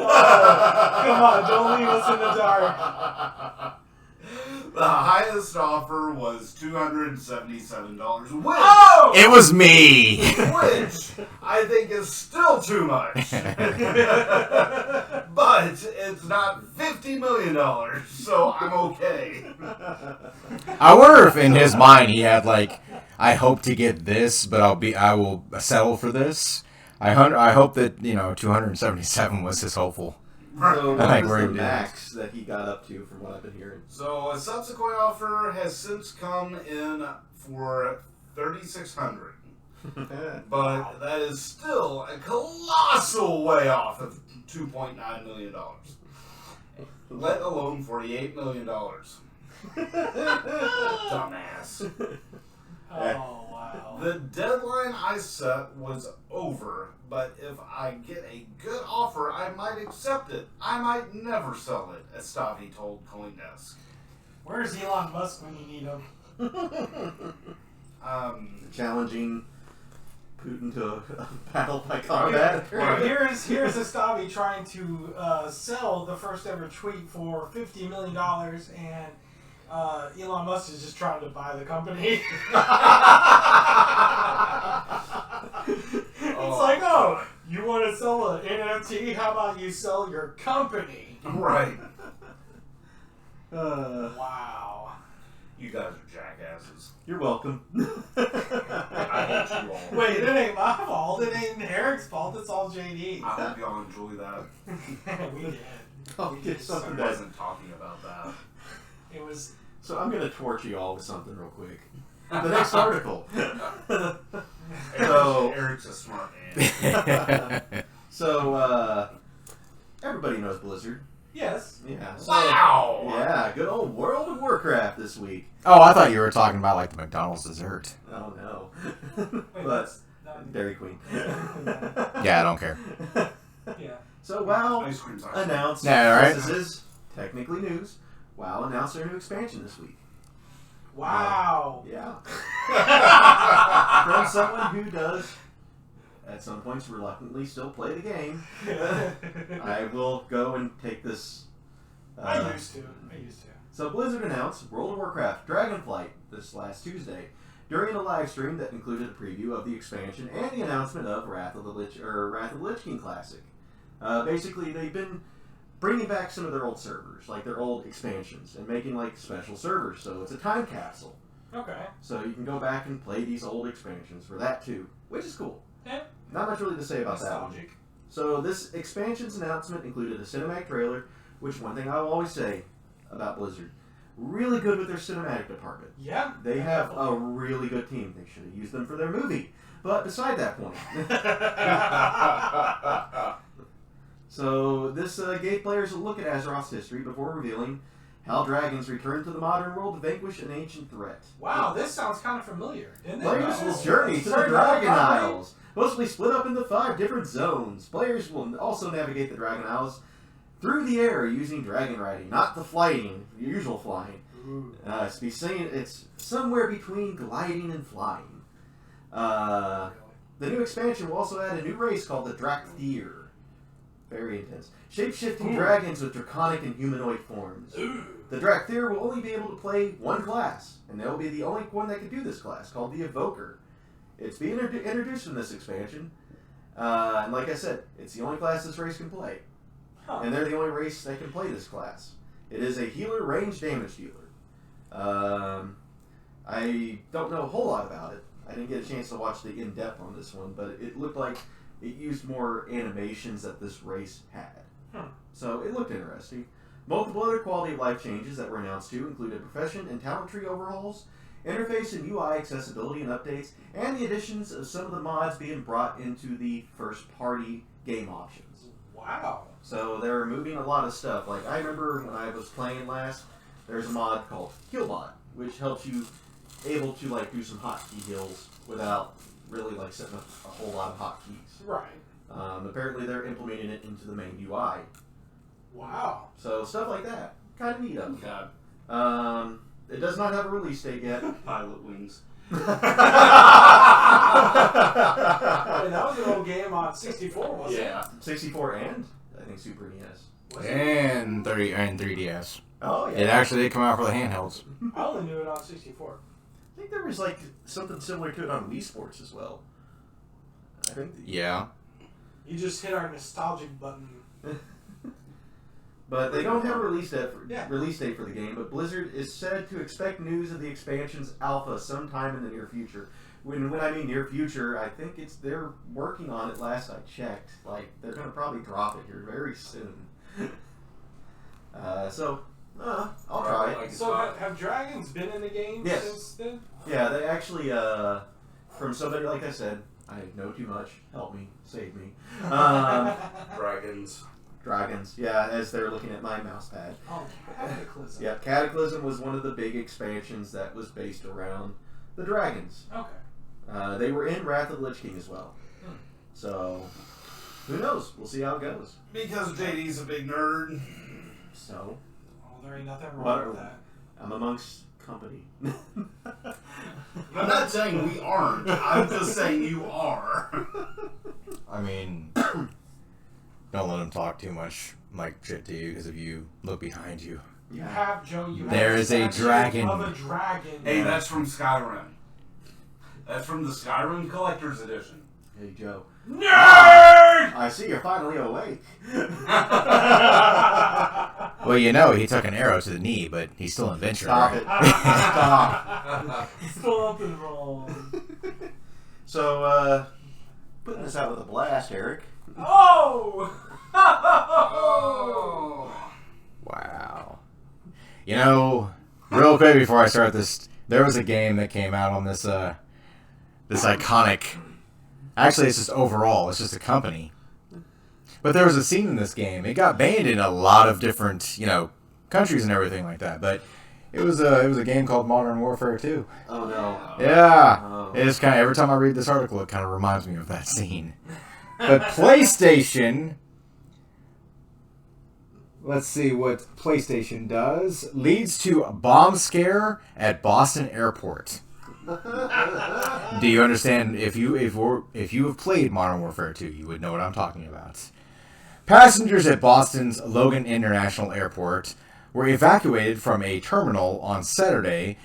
Oh, come on, don't leave us in the dark. The highest offer was $277, which, Oh! It was me. which I think is still too much. But it's not $50 million, so I'm okay. I wonder if in his mind he had like, I hope to get this, but I will settle for this. I hope that 277 was his hopeful. So what I think was we're the in max that he got up to from what I've been hearing? So a subsequent offer has since come in for $3,600. But that is still a colossal way off of $2.9 million. Let alone $48 million. Dumbass. Oh, wow. The deadline I set was over, but if I get a good offer offer, I might accept it. I might never sell it, as Stavi told CoinDesk. Where's Elon Musk when you need him? Challenging Putin to a battle by combat. Here's Astavi trying to sell the first ever tweet for $50 million, and Elon Musk is just trying to buy the company. It's like, oh, you want to sell an NFT? How about you sell your company? Right. Wow. You guys are jackasses. You're welcome. I hate you all. Wait, it ain't my fault. It ain't Eric's fault. It's all JD. I hope y'all enjoy that. We did. I'll get something I that. wasn't talking about that. It was. So I'm gonna torture you all with something real quick. The next article. Eric's a smart man. So everybody knows Blizzard. Yes. Yeah. So, Wow. Yeah, good old World of Warcraft this week. Oh, I thought you were talking about like the McDonald's dessert. Oh no. Wait, But Dairy Queen. Yeah, I don't care. Yeah. So WoW Ice cream's ice. announced. Yeah, right. This is technically news. WoW announced their new expansion this week. Wow. Yeah. From someone who does, at some points, reluctantly still play the game, I will go and take this. I used to. So Blizzard announced World of Warcraft Dragonflight this last Tuesday during a live stream that included a preview of the expansion and the announcement of Wrath of the Lich King Classic. Basically, they've been bringing back some of their old servers, like their old expansions, and making like special servers. So it's a time capsule. Okay. So you can go back and play these old expansions for that too, which is cool. Yeah. Not much really to say about that one. Nostalgic. So this expansion's announcement included a cinematic trailer, which one thing I will always say about Blizzard, really good with their cinematic department. Yeah. They have a really good team. They should have used them for their movie. But beside that point. So this gave players a look at Azeroth's history before revealing how dragons returned to the modern world to vanquish an ancient threat. Wow, this sounds kind of familiar, didn't it? Players will journey to the Dragon Isles, mostly split up into 5 different zones. Players will also navigate the Dragon Isles through the air using dragon riding, not the flying, the usual flying. To be seen, it's somewhere between gliding and flying. The new expansion will also add a new race called the Drakthir. Very intense. Shape-shifting dragons with draconic and humanoid forms. The Drakthir will only be able to play one class, and they'll be the only one that can do this class, called the Evoker. It's being introduced in this expansion, and like I said, it's the only class this race can play. Huh. And they're the only race that can play this class. It is a healer, range damage dealer. I don't know a whole lot about it. I didn't get a chance to watch the in-depth on this one, but it looked like it used more animations that this race had. So it looked interesting. Multiple other quality of life changes that were announced too included profession and talent tree overhauls, interface and UI accessibility and updates, and the additions of some of the mods being brought into the first-party game options. Wow. So they're moving a lot of stuff. Like I remember when I was playing last, there's a mod called Healbot, which helps you able to like do some hotkey heals without really like setting up a whole lot of hotkeys. Right. Apparently they're implementing it into the main UI. Wow. So stuff like that. Kind of neat of them. God. It does not have a release date yet. Pilot wings. Wait, that was an old game on 64, wasn't Yeah. 64 and I think Super NES. it? Was it? And 3DS. Oh yeah. It actually did come out for the handhelds. I only knew it on 64. I think there was like something similar to it on Wii Sports as well. I think. Yeah. You just hit our nostalgic button. But they don't have a release date Yeah. for the game, but Blizzard is said to expect news of the expansion's alpha sometime in the near future. When I mean near future, I think they're working on it last I checked. Like, they're going to probably drop it here very soon. I'll try it. So have dragons been in the game Yes. since then? Yeah, they actually, from somebody like I said, I know too much, help me, save me. Dragons. Dragons, yeah, as they're looking at my mouse pad. Oh, Cataclysm. Yeah, Cataclysm was one of the big expansions that was based around the dragons. Okay. They were in Wrath of the Lich King as well. Hmm. So, Who knows? We'll see how it goes. Because JD's a big nerd. So, Oh, there ain't nothing wrong with that. I'm amongst company. I'm not saying we aren't. I'm just saying you are. I mean, don't let him talk too much like shit to you, because if you look behind you, You have, Joe, there is a dragon. Of a dragon. Hey, that's from Skyrim. That's from the Skyrim Collector's Edition. Hey, Joe. Nerd! I see you're finally awake. Well, you know, he took an arrow to the knee, but he's still in venture. Stop Right? it. Stop. Stop it wrong. So, putting this out with a blast, Eric. Oh! Oh. Wow. You know, real quick before I start this, there was a game that came out on this this iconic. Actually, it's just overall. It's just a company. But there was a scene in this game. It got banned in a lot of different, countries and everything like that. But it was a game called Modern Warfare 2. Oh, no. Yeah. Oh. It's kind of, every time I read this article, it kind of reminds me of that scene. But PlayStation, let's see what PlayStation does, leads to a bomb scare at Boston Airport. Do you understand? If you have played Modern Warfare 2, you would know what I'm talking about. Passengers at Boston's Logan International Airport were evacuated from a terminal on Saturday,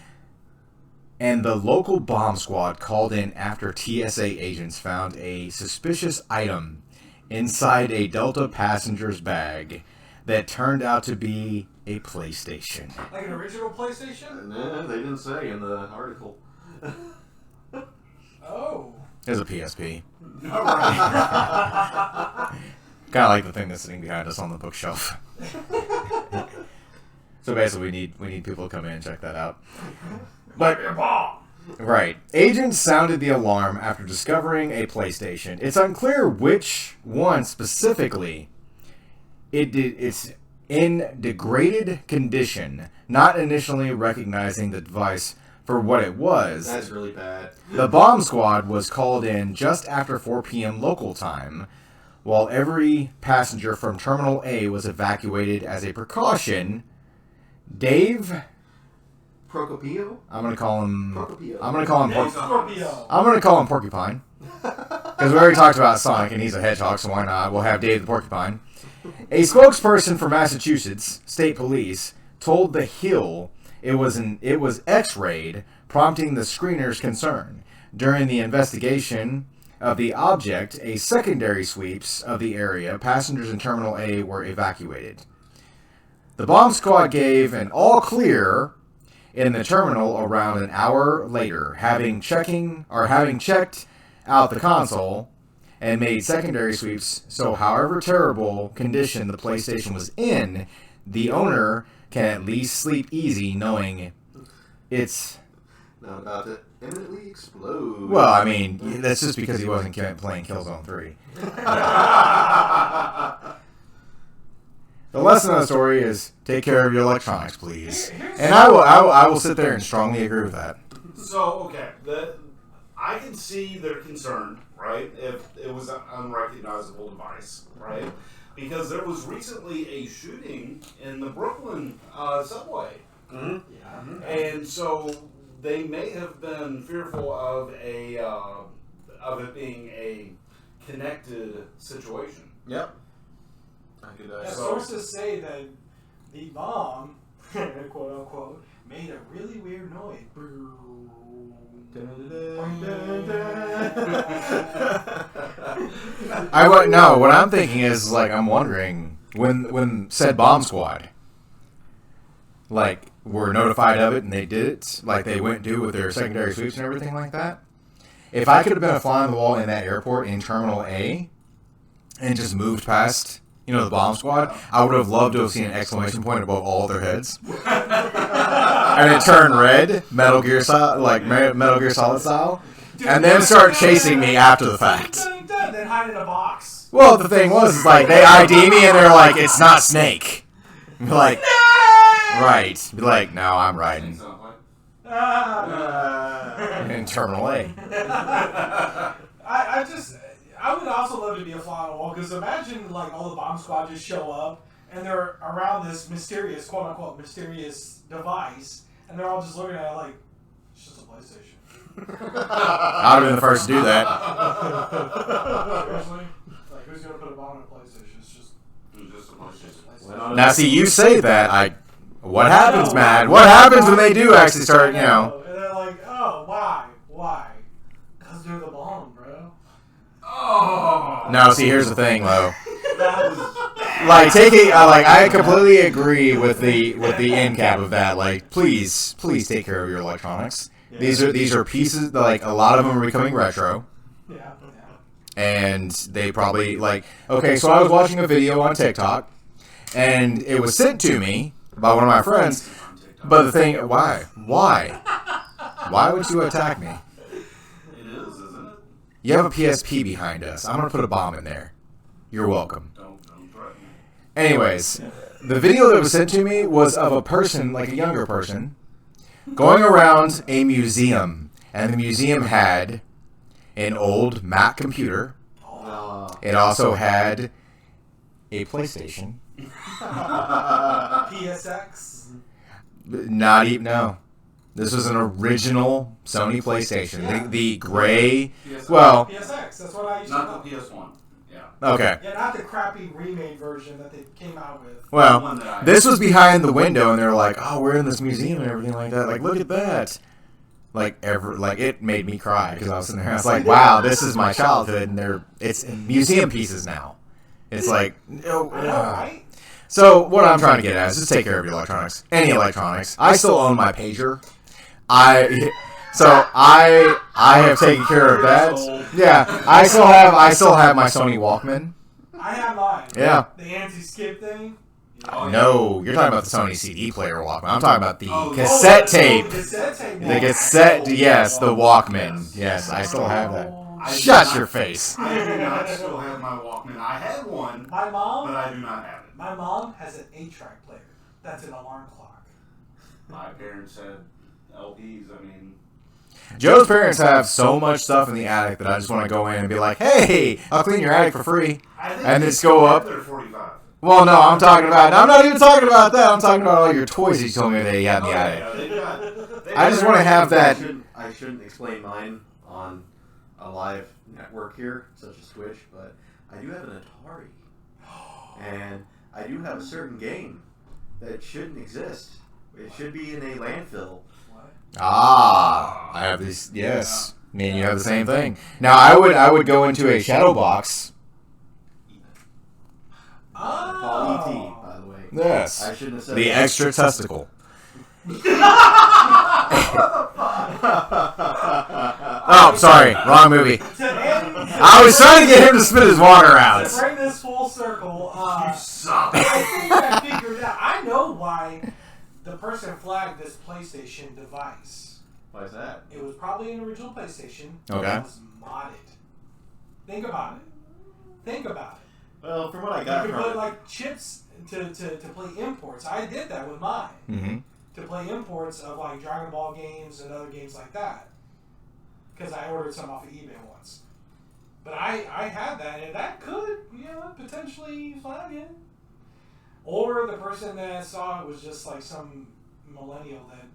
and the local bomb squad called in after TSA agents found a suspicious item inside a Delta passenger's bag that turned out to be a PlayStation. Like an original PlayStation? No, they didn't say in the article. Oh. It was a PSP. All right. Kind of like the thing that's sitting behind us on the bookshelf. So basically, we need people to come in and check that out. But right, agents sounded the alarm after discovering a PlayStation. It's unclear which one specifically. It's in degraded condition, not initially recognizing the device for what it was. That's really bad. The bomb squad was called in just after 4 p.m. local time, while every passenger from Terminal A was evacuated as a precaution. Dave, Procopio? I'm gonna call him. Procopio. I'm gonna call him. Scorpio. I'm gonna call him Porcupine, because we already talked about Sonic and he's a hedgehog, so why not? We'll have Dave the Porcupine. A spokesperson for Massachusetts State Police told The Hill it was X-rayed, prompting the screener's concern. During the investigation of the object, a secondary sweeps of the area, passengers in Terminal A were evacuated. The bomb squad gave an all clear in the terminal around an hour later, having checked out the console and made secondary sweeps. So however terrible condition the PlayStation was in, the owner can at least sleep easy knowing it's Not about to imminently explode. well, I mean, that's just because he wasn't playing Killzone 3. The lesson of the story is take care of your electronics, please. And I will sit there and strongly agree with that. So, okay, I can see their concern, right, if it was an unrecognizable device, right? Because there was recently a shooting in the Brooklyn subway. Mm-hmm. Yeah. And so they may have been fearful of it being a connected situation. Yep. I could Sources say that the bomb, quote unquote, made a really weird noise. What I'm thinking is, like, I'm wondering when said bomb squad, like, were notified of it and they did it, like they went do with their secondary sweeps and everything like that. If I could have been a fly on the wall in that airport in Terminal A and just moved past, the bomb squad, I would have loved to have seen an exclamation point above all their heads. And it turned red, Metal Gear Solid style, and then start chasing me after the fact. Then hide in a box. Well, the thing was, like, they ID me and they're like, it's not Snake. Be like, right. Be like, no, I'm riding. In Terminal A. I would also love to be a fly on the wall because imagine like all the bomb squad just show up and they're around this mysterious, quote unquote, mysterious device, and they're all just looking at it like it's just a PlayStation. I'd have been the first to do that. Seriously, like who's gonna put a bomb on a PlayStation? It's just a PlayStation. Now, see, you say that. What happens, Matt? What happens when they do actually start? And they're like, oh, why? Because they're the bomb, bro. Oh. No, see, here's the thing, though. That was I completely agree with the end cap of that. Like, please take care of your electronics. Yeah. These are pieces. Like, a lot of them are becoming retro. Yeah. And they probably okay. So I was watching a video on TikTok, and it was sent to me by one of my friends. But the thing, why would you attack me? It is, isn't it? You have a PSP behind us. I'm gonna put a bomb in there. You're welcome. Don't threaten me. Anyways, the video that was sent to me was of a person, like a younger person, going around a museum, and the museum had an old Mac computer. It also had a PlayStation. PSX? Not even, no. This was an original Sony PlayStation. Yeah. The gray, PSX. well, PSX, that's what I used to Not know. the PS1. Yeah. okay. Yeah, not the crappy remade version that they came out with. The Well, one that I- this was behind the window, and they're like, "Oh, we're in this museum and everything like that. Like, look at that." It made me cry because I was sitting there. I was like, "Wow, this is my childhood, and it's in museum pieces now." It's like, no. I know, right? So what I'm trying to get at is just take care of your electronics. Any electronics. I still own my pager. I have taken care of that. Yeah, I still have my Sony Walkman. I have mine. Yeah. The anti-skip thing. Oh, yeah. No, you're talking about the Sony CD player Walkman. I'm talking about the Oh, cassette the tape. cassette tape. The cassette, yes, the Walkman. Yes, I still have that. Shut your face. I do not still have my Walkman. I had one, My mom. but I do not have it. My mom has an 8-track player. That's an alarm clock. My parents had LPs. I mean, Joe's parents have so much stuff in the attic that I just want to go in and be like, "Hey, I'll clean your attic for free." I think And they just go still up. have their 45. Well, no, I'm not even talking about that. I'm talking about all your toys that you told me that you had in the attic. Yeah, they I just want to have that. I shouldn't explain mine on a live network here, such as Twitch, but I do have an Atari. And I do have a certain game that shouldn't exist. It should be in a landfill. I have these. Yes, me and you have the same thing. Now, I would go into a shadow box. Called ET, by the way. Yes, I shouldn't have said the that. extra testicle. Oh, sorry, wrong movie. I was trying to get him to spit his water out. To bring this full circle, You suck. I think I figured out. I know why the person flagged this PlayStation device. Why is that? It was probably an original PlayStation. Okay. It was modded. Think about it. Well, from what I You got could from put it, like chips to play imports. I did that with mine. Mm-hmm. To play imports of like Dragon Ball games and other games like that. Because I ordered some off of eBay once. But I had that, and that could, potentially flag it. Or the person that saw it was just like some millennial that,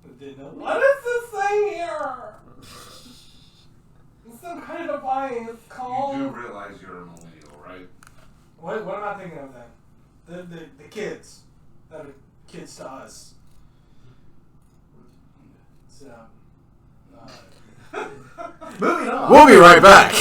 that didn't know. What is this thing here? It's some kind of device. It's called. You do realize you're a millennial, right? What am I thinking of then? The kids that are kids to us. So, moving on. We'll be right back.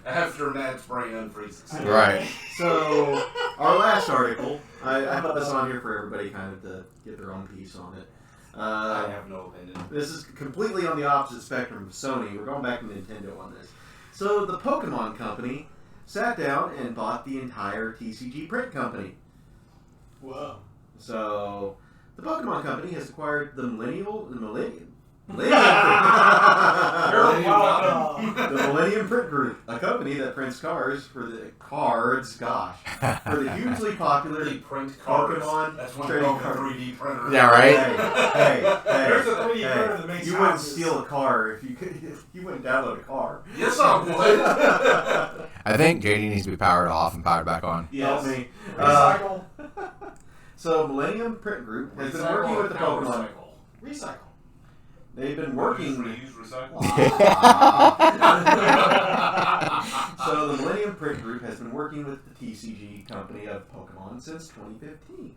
After Matt's brain unfreezes. Right. So, our last article, I put this on here for everybody kind of to get their own piece on it. I have no opinion. This is completely on the opposite spectrum of Sony. We're going back to Nintendo on this. So, the Pokémon Company sat down and bought the entire TCG print company. whoa. So, the Pokémon Company has acquired the The Millennium Print Group, a company that prints cards for the hugely popular They print cards. Pokemon That's one trading called a card. 3D printer. Yeah, right? Hey, There's a 3D printer that makes you wouldn't houses. steal a car if you could. You wouldn't download a car. Yes, I would. I think JD needs to be powered off and powered back on. Help me. Recycle. So Millennium Print Group has been working with the Pokemon. Recycle. They've been working. Reuse, recycle. So the Millennium Print Group has been working with the TCG company of Pokemon since 2015.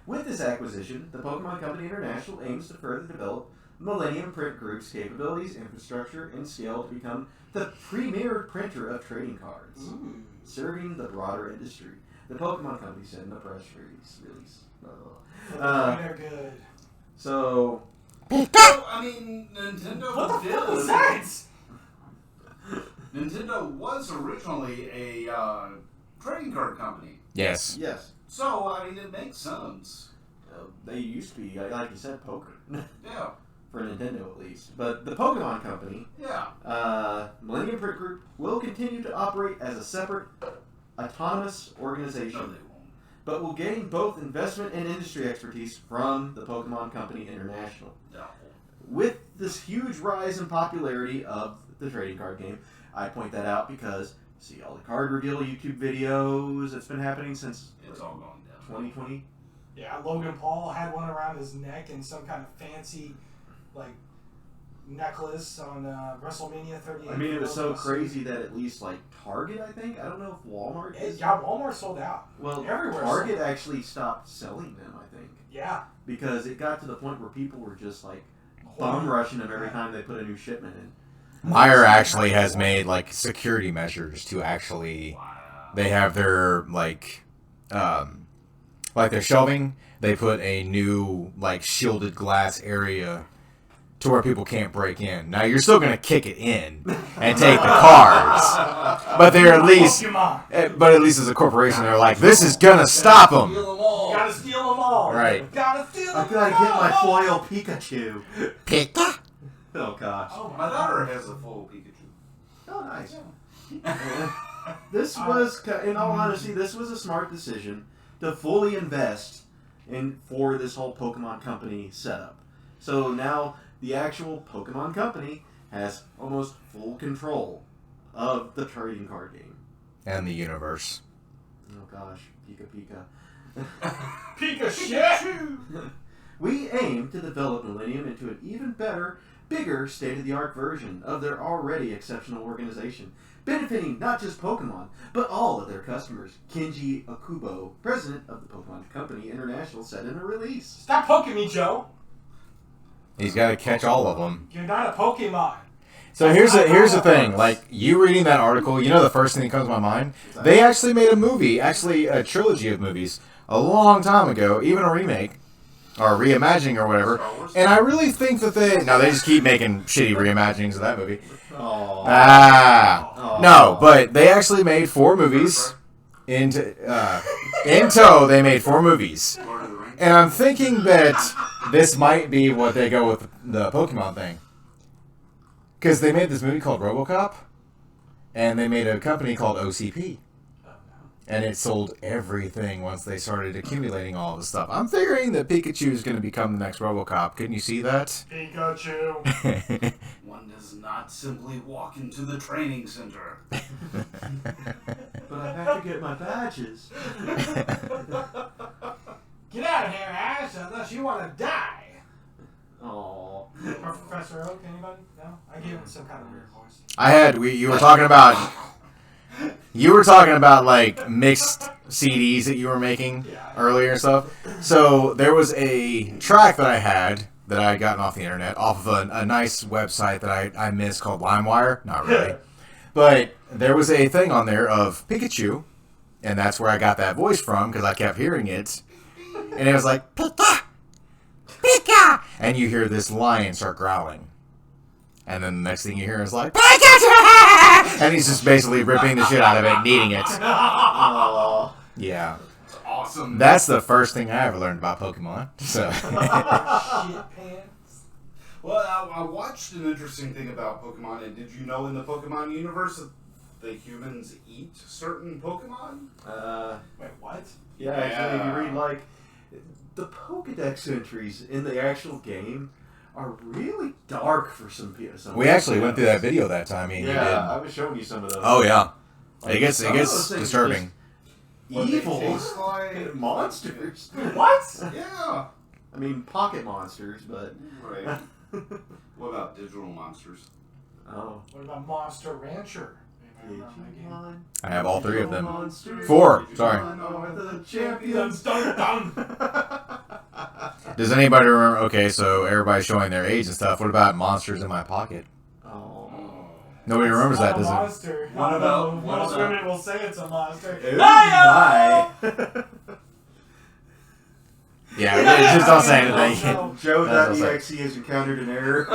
With this acquisition, the Pokemon Company International aims to further develop Millennium Print Group's capabilities, infrastructure, and scale to become the premier printer of trading cards, serving the broader industry. The Pokemon Company said in a press release. They're good. So, I mean, Nintendo What the fuck was that? Nintendo was originally a trading card company. Yes. yes, So, I mean, it makes sense. they used to be, like you said, poker. Yeah. For Nintendo at least. But the Pokemon Company, Yeah. Millennium Print Group, will continue to operate as a separate, autonomous organization, No, they won't. but will gain both investment and industry expertise from the Pokemon Company International. No. With this huge rise in popularity of the trading card game, I point that out because see all the card reveal YouTube videos that's been happening since It's all going down. 2020. Yeah, Logan Paul had one around his neck and some kind of fancy, like, necklace on WrestleMania 38. I mean, it was so crazy that at least like Target, I think, I don't know if Walmart is. Yeah, Walmart sold out. Well, Everywhere Target sold out. actually stopped selling them, I think, Yeah. because it got to the point where people were just like bum rushing them every time they put a new shipment in. Meyer actually has made like security measures to actually. Wow. They have their like their shelving. They put a new like shielded glass area to where people can't break in. Now you're still gonna kick it in and take the cards, but they're at least. Pokemon. But at least as a corporation, they're like, this is gonna stop them. Steal them all. Gotta steal them all. Right. Gotta steal them I all. gotta get my foil Pikachu. Pika. Oh gosh. Oh, My daughter has a full Pikachu. Oh, nice. This was, in all honesty, this was a smart decision to fully invest for this whole Pokemon Company setup. So now the actual Pokemon Company has almost full control of the trading card game. And the universe. Oh gosh, Pika Pika. Pikachu. We aim to develop Millennium into an even better, bigger, state-of-the-art version of their already exceptional organization, benefiting not just Pokemon, but all of their customers. Kenji Okubo, president of the Pokemon Company International, said in a release. Stop poking me, Joe. He's got to catch all of them. You're not a Pokemon. So here's the thing. Like, you reading that article, you know the first thing that comes to my mind? They actually made a movie, actually a trilogy of movies, a long time ago, even a remake, or reimagining or whatever. And I really think that they just keep making shitty reimaginings of that movie. Aww. No, but they actually made 4 movies. In tow, they made 4 movies. Lord of the Rings. And I'm thinking that this might be what they go with the Pokemon thing. Because they made this movie called RoboCop, and they made a company called OCP. And it sold everything once they started accumulating all of the stuff. I'm figuring that Pikachu is going to become the next RoboCop. Couldn't you see that? Pikachu. One does not simply walk into the training center. But I have to get my badges. Get out of here, Ash, unless you want to die. Aww. Professor Oak, anybody? No? I gave him some kind of weird voice. You were talking about like mixed CDs that you were making earlier and stuff. So there was a track that I had that I had gotten off the internet, off of a nice website that I missed called LimeWire. Not really. But there was a thing on there of Pikachu, and that's where I got that voice from because I kept hearing it. And it was like, Pika! Pika! And you hear this lion start growling. And then the next thing you hear is like, Pikachu! And he's just basically ripping the shit out of it and eating it. Aww. Yeah. It's awesome. That's the first thing I ever learned about Pokemon. So Shit pants. Well, I watched an interesting thing about Pokemon, and did you know in the Pokemon universe that the humans eat certain Pokemon? Wait, what? Yeah, actually, if you read, like, the Pokedex entries in the actual game are really dark for some people. We actually went through that video that time. I was showing you some of those. Oh, yeah. Like, It gets some of those things are disturbing. just evil Taste like monsters. What? Yeah. I mean, pocket monsters, but... Right. What about digital monsters? Oh. What about Monster Rancher? Anybody remember that game? I have all 3 of them. Monsters. 4, sorry. Are the champions. Dun, dun. Does anybody remember? Okay, so everybody's showing their age and stuff. What about Monsters in My Pocket? Oh. Nobody remembers that, It's does not a it? monster. What about- Most what about- women will say it's a monster. Oh my. Yeah, just don't say anything. No. Joe.exe has encountered an error.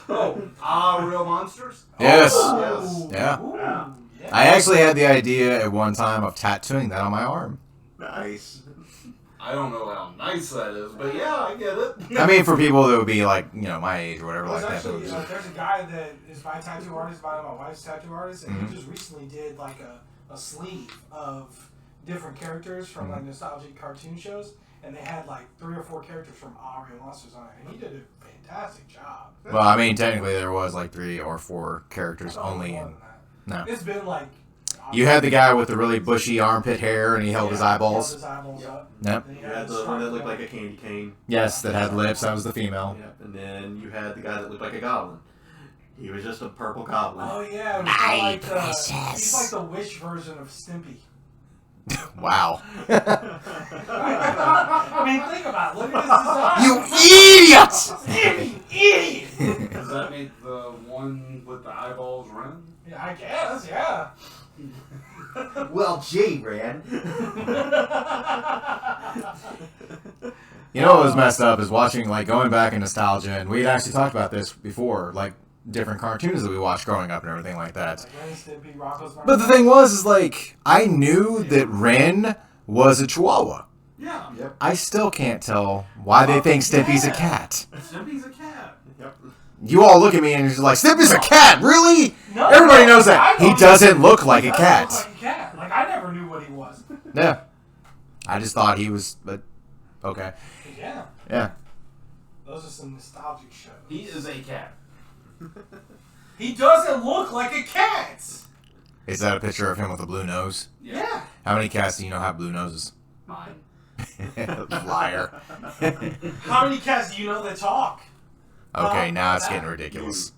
Real monsters? Yes. Oh, Yeah. Ooh, Yeah. yeah. I actually had the idea at one time of tattooing that on my arm. Nice. I don't know how nice that is, but yeah, I get it. I mean, for people that would be like, my age or whatever There's like that. actually, there's a guy that is my tattoo artist, my wife's tattoo artist, and he just recently did like a sleeve of different characters from like nostalgic cartoon shows, and they had like 3 or 4 characters from Real Monsters on it, and he did a fantastic job. Well, I mean, technically there was like 3 or 4 characters only. More And than that. no. It's been like. You had the guy with the really bushy armpit hair and he held his He held eyeballs. his eyeballs up. Yep. Then he You had the one that looked like a candy cane. Yes, that had lips. That was the female. Yep. And then you had the guy that looked like a goblin. He was just a purple goblin. Oh yeah, it was kinda like he's like the Wish version of Stimpy. Wow. I mean, think about it. Look at his design. You idiot! Idiot! Does that make the one with the eyeballs run? Yeah, I guess, yeah. Well, J ran. You know what was messed up is watching, like, going back in nostalgia, and we had actually talked about this before, like, different cartoons that we watched growing up and everything like that. Like Ren and Stimpy, Rocco's Modern But the thing was, is like, I knew that Ren was a Chihuahua. Yeah. Yep. I still can't tell why they think Stimpy's a cat. Stimpy's a cat. Yep. You all look at me and you're just like, Stimpy's a cat, really? No, Everybody knows I that. know He doesn't look like a He cat. doesn't look like a cat. Like, I never knew what he was. Yeah. I just thought he was, but, okay. Yeah. Yeah. Those are some nostalgic shows. He is a cat. He doesn't look like a cat! Is that a picture of him with a blue nose? Yeah. How many cats do you know have blue noses? Mine. Liar. How many cats do you know that talk? Okay, now it's getting ridiculous.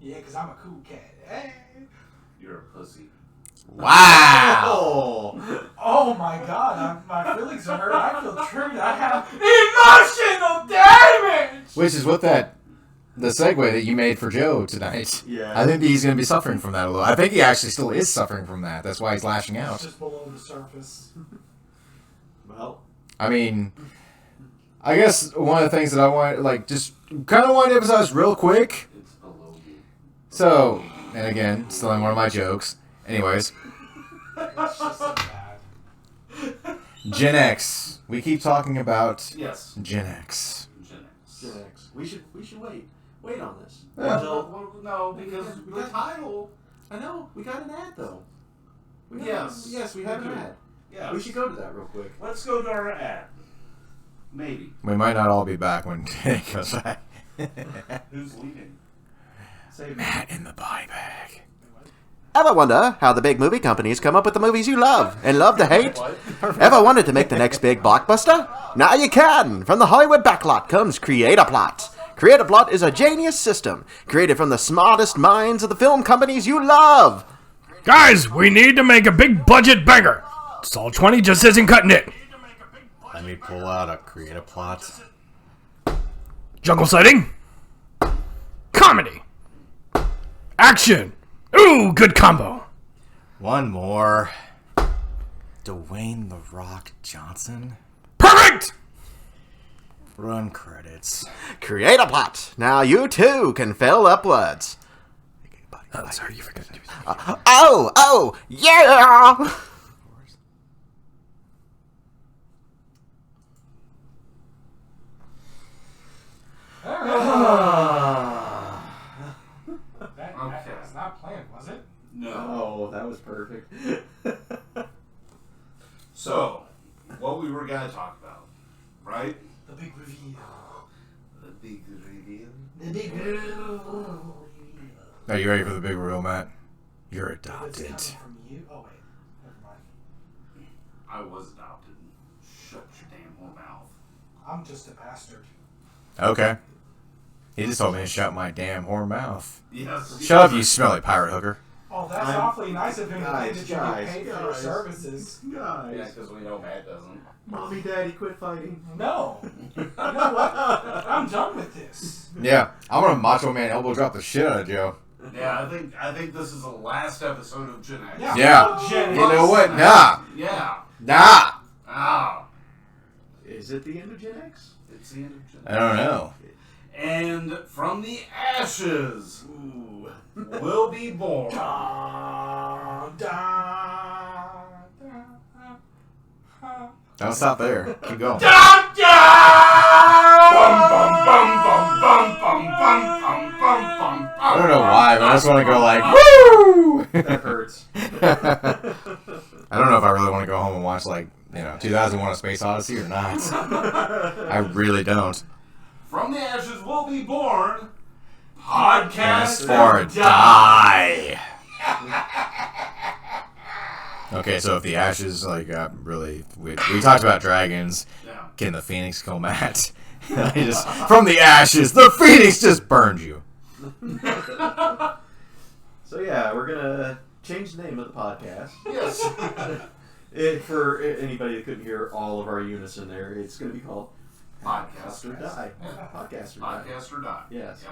Yeah, because I'm a cool cat. Hey. You're a pussy. Wow! Oh. Oh my god, my feelings are hurt. I feel triggered. I have emotional damage! Which is what the segue that you made for Joe tonight. Yeah. I think he's going to be suffering from that a little. I think he actually still is suffering from that. That's why he's lashing It's out. just below the surface. Well. I mean, I guess one of the things that I want, like, just kind of want to emphasize real quick. It's below you. So, and again, stealing one of my jokes. Anyways, It's just so bad. Gen X. We keep talking about Yes. Gen X. Genix. Gen X. We should wait. Wait on this. Yeah. No, because the title. I know. We got an ad though. Yes. Yes, we have We an do. ad. Yeah. We should go to that real quick. Let's go to our ad. Maybe. We might not all be back when it goes back. Who's leaving? Save Matt in the body bag. Ever wonder how the big movie companies come up with the movies you love and love to hate? What? Ever wanted to make the next big blockbuster? Now you can! From the Hollywood backlot comes Create-A-Plot. Create-A-Plot is a genius system created from the smartest minds of the film companies you love. Guys, we need to make a big budget banger. Salt 20 just isn't cutting it. Let me pull out a creative plot. Jungle setting. Comedy. Action. Ooh, good combo. One more. Dwayne The Rock Johnson. Perfect! Run credits. Create-A-Plot. Now you too can fail upwards. Sorry, you forgot to do Oh, yeah! what we were gonna talk about, right? The big reveal. The big reveal. The big reveal. Are you ready for the big reveal, Matt? You're It's adopted. coming from you. Oh wait, never mind. I was adopted. Shut your damn whore mouth. I'm just a bastard. Okay. He just told me to shut my damn whore mouth. Yes. Shut up, you smelly pirate hooker. Oh, that's awfully nice of him to think that you get paid for your services. Yeah, Guys, because we know Matt doesn't. mommy, daddy, quit fighting. No. You know what? I'm done with this. Yeah, I'm gonna Macho Man elbow drop the shit out of Joe. Yeah, I think this is the last episode of Gen X. Yeah. Gen You know X. what? Nah. Yeah. Nah. Ah. Is it the end of Gen X? It's the end of Gen X. I don't know. And from the ashes Ooh. will be born. Da, da, da, da. Don't stop there. Keep going. Bum, bum, bum, bum, bum, bum, bum, bum, bum, bum, I don't know why, but I just want to go like, woo! That hurts. I don't know if I really want to go home and watch, like, 2001 A Space Odyssey or not. I really don't. From the ashes will be born. Podcast Or die. Okay, so if the ashes, really... We talked about dragons. Yeah. Can the phoenix kill Matt? From the ashes, the phoenix just burned you. So yeah, we're gonna change the name of the podcast. Yes. For anybody that couldn't hear all of our unison there, it's gonna be called Podcast or Die. Yeah. Podcast or Die. Podcast or die. Yes.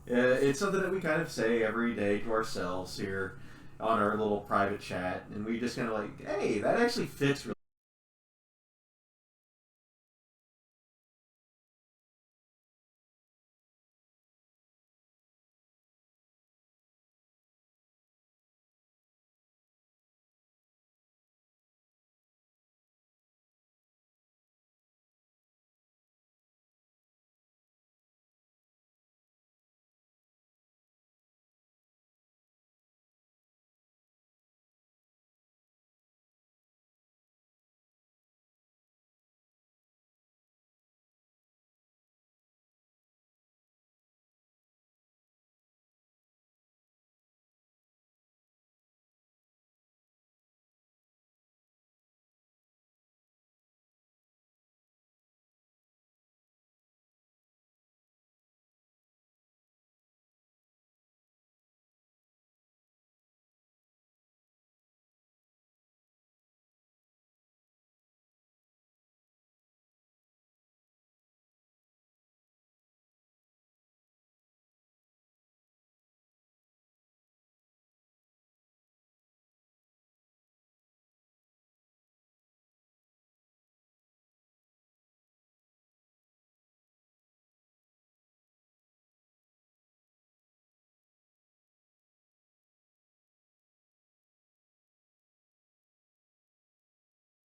Yep. It's something that we kind of say every day to ourselves here on our little private chat, and we just kind of like, hey, that actually fits really.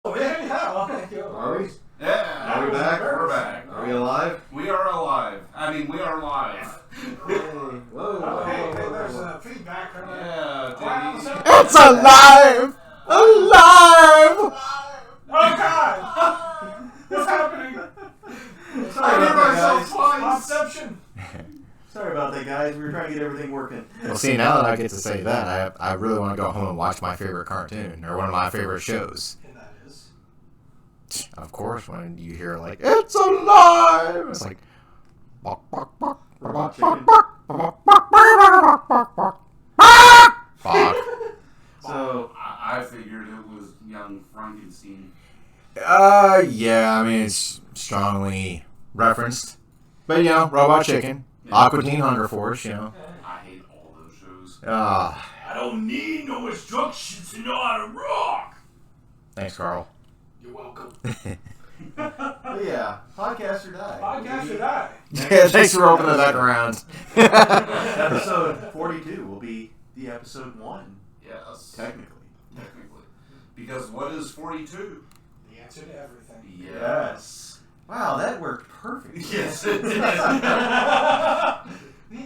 Oh, yeah. Are we? Yeah. Are we back? We're back. Are we alive? We are alive. I mean, we are live. Hey, whoa. Oh, hey, there's feedback. Yeah, Wow, dude. so- It's alive! Alive! Oh, God! What's happening? Sorry I hear about that, myself guys. twice. Conception. Sorry about that, guys. We were trying to get everything working. Well, see, now that I get to say that, I really want to go home and watch my favorite cartoon, or one of my favorite shows. And that is. Of course, when you hear, like, it's alive! It's like... Fuck. Robot chicken. So, I figured it was young Frankenstein. Yeah, I mean, it's strongly referenced. But, Robot Chicken, Aqua Teen Hunger Force, I hate all those shows. I don't need no instructions to know how to rock. Thanks, Carl. You're welcome. but yeah, podcast or die. Podcast or die. Yeah, thanks for opening that round. Episode 42 will be the episode 1, Yes. technically. Because what is 42? The answer to everything. Yes. Wow, that worked perfectly. Yes, it did. The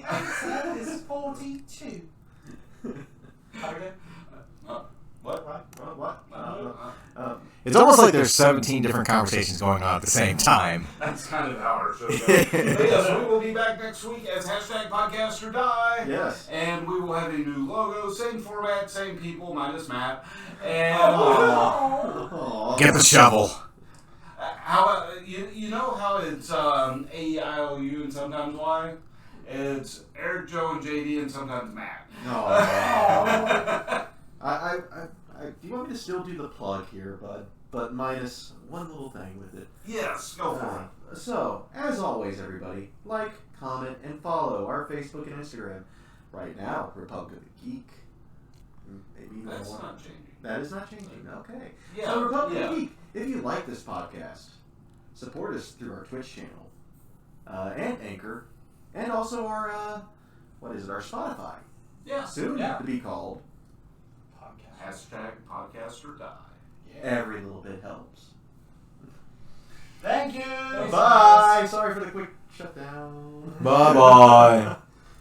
answer is 42. How again? What? What? It's almost like there's 17 different conversations going on at the same time. That's kind of how our show goes. But yes, we will be back next week as #Podcast or Die. Yes. And we will have a new logo, same format, same people, minus Matt. And Get the shovel. how about, you know how it's A-E-I-O-U and sometimes Y? It's Eric, Joe, and JD and sometimes Matt. No. Do you want me to still do the plug here, bud? But minus one little thing with it. Yes, go for it. So, as always, everybody, like, comment, and follow our Facebook and Instagram. Right now, Republic of the Geek. Maybe That's not changing. That is not changing. Okay. Yeah, So, Republic of the Geek. If you like this podcast, support us through our Twitch channel and Anchor, and also our our Spotify. Yeah. Soon to be called #Podcast or Die. Every little bit helps. Thank you. Bye. Sorry for the quick shutdown. Bye-bye.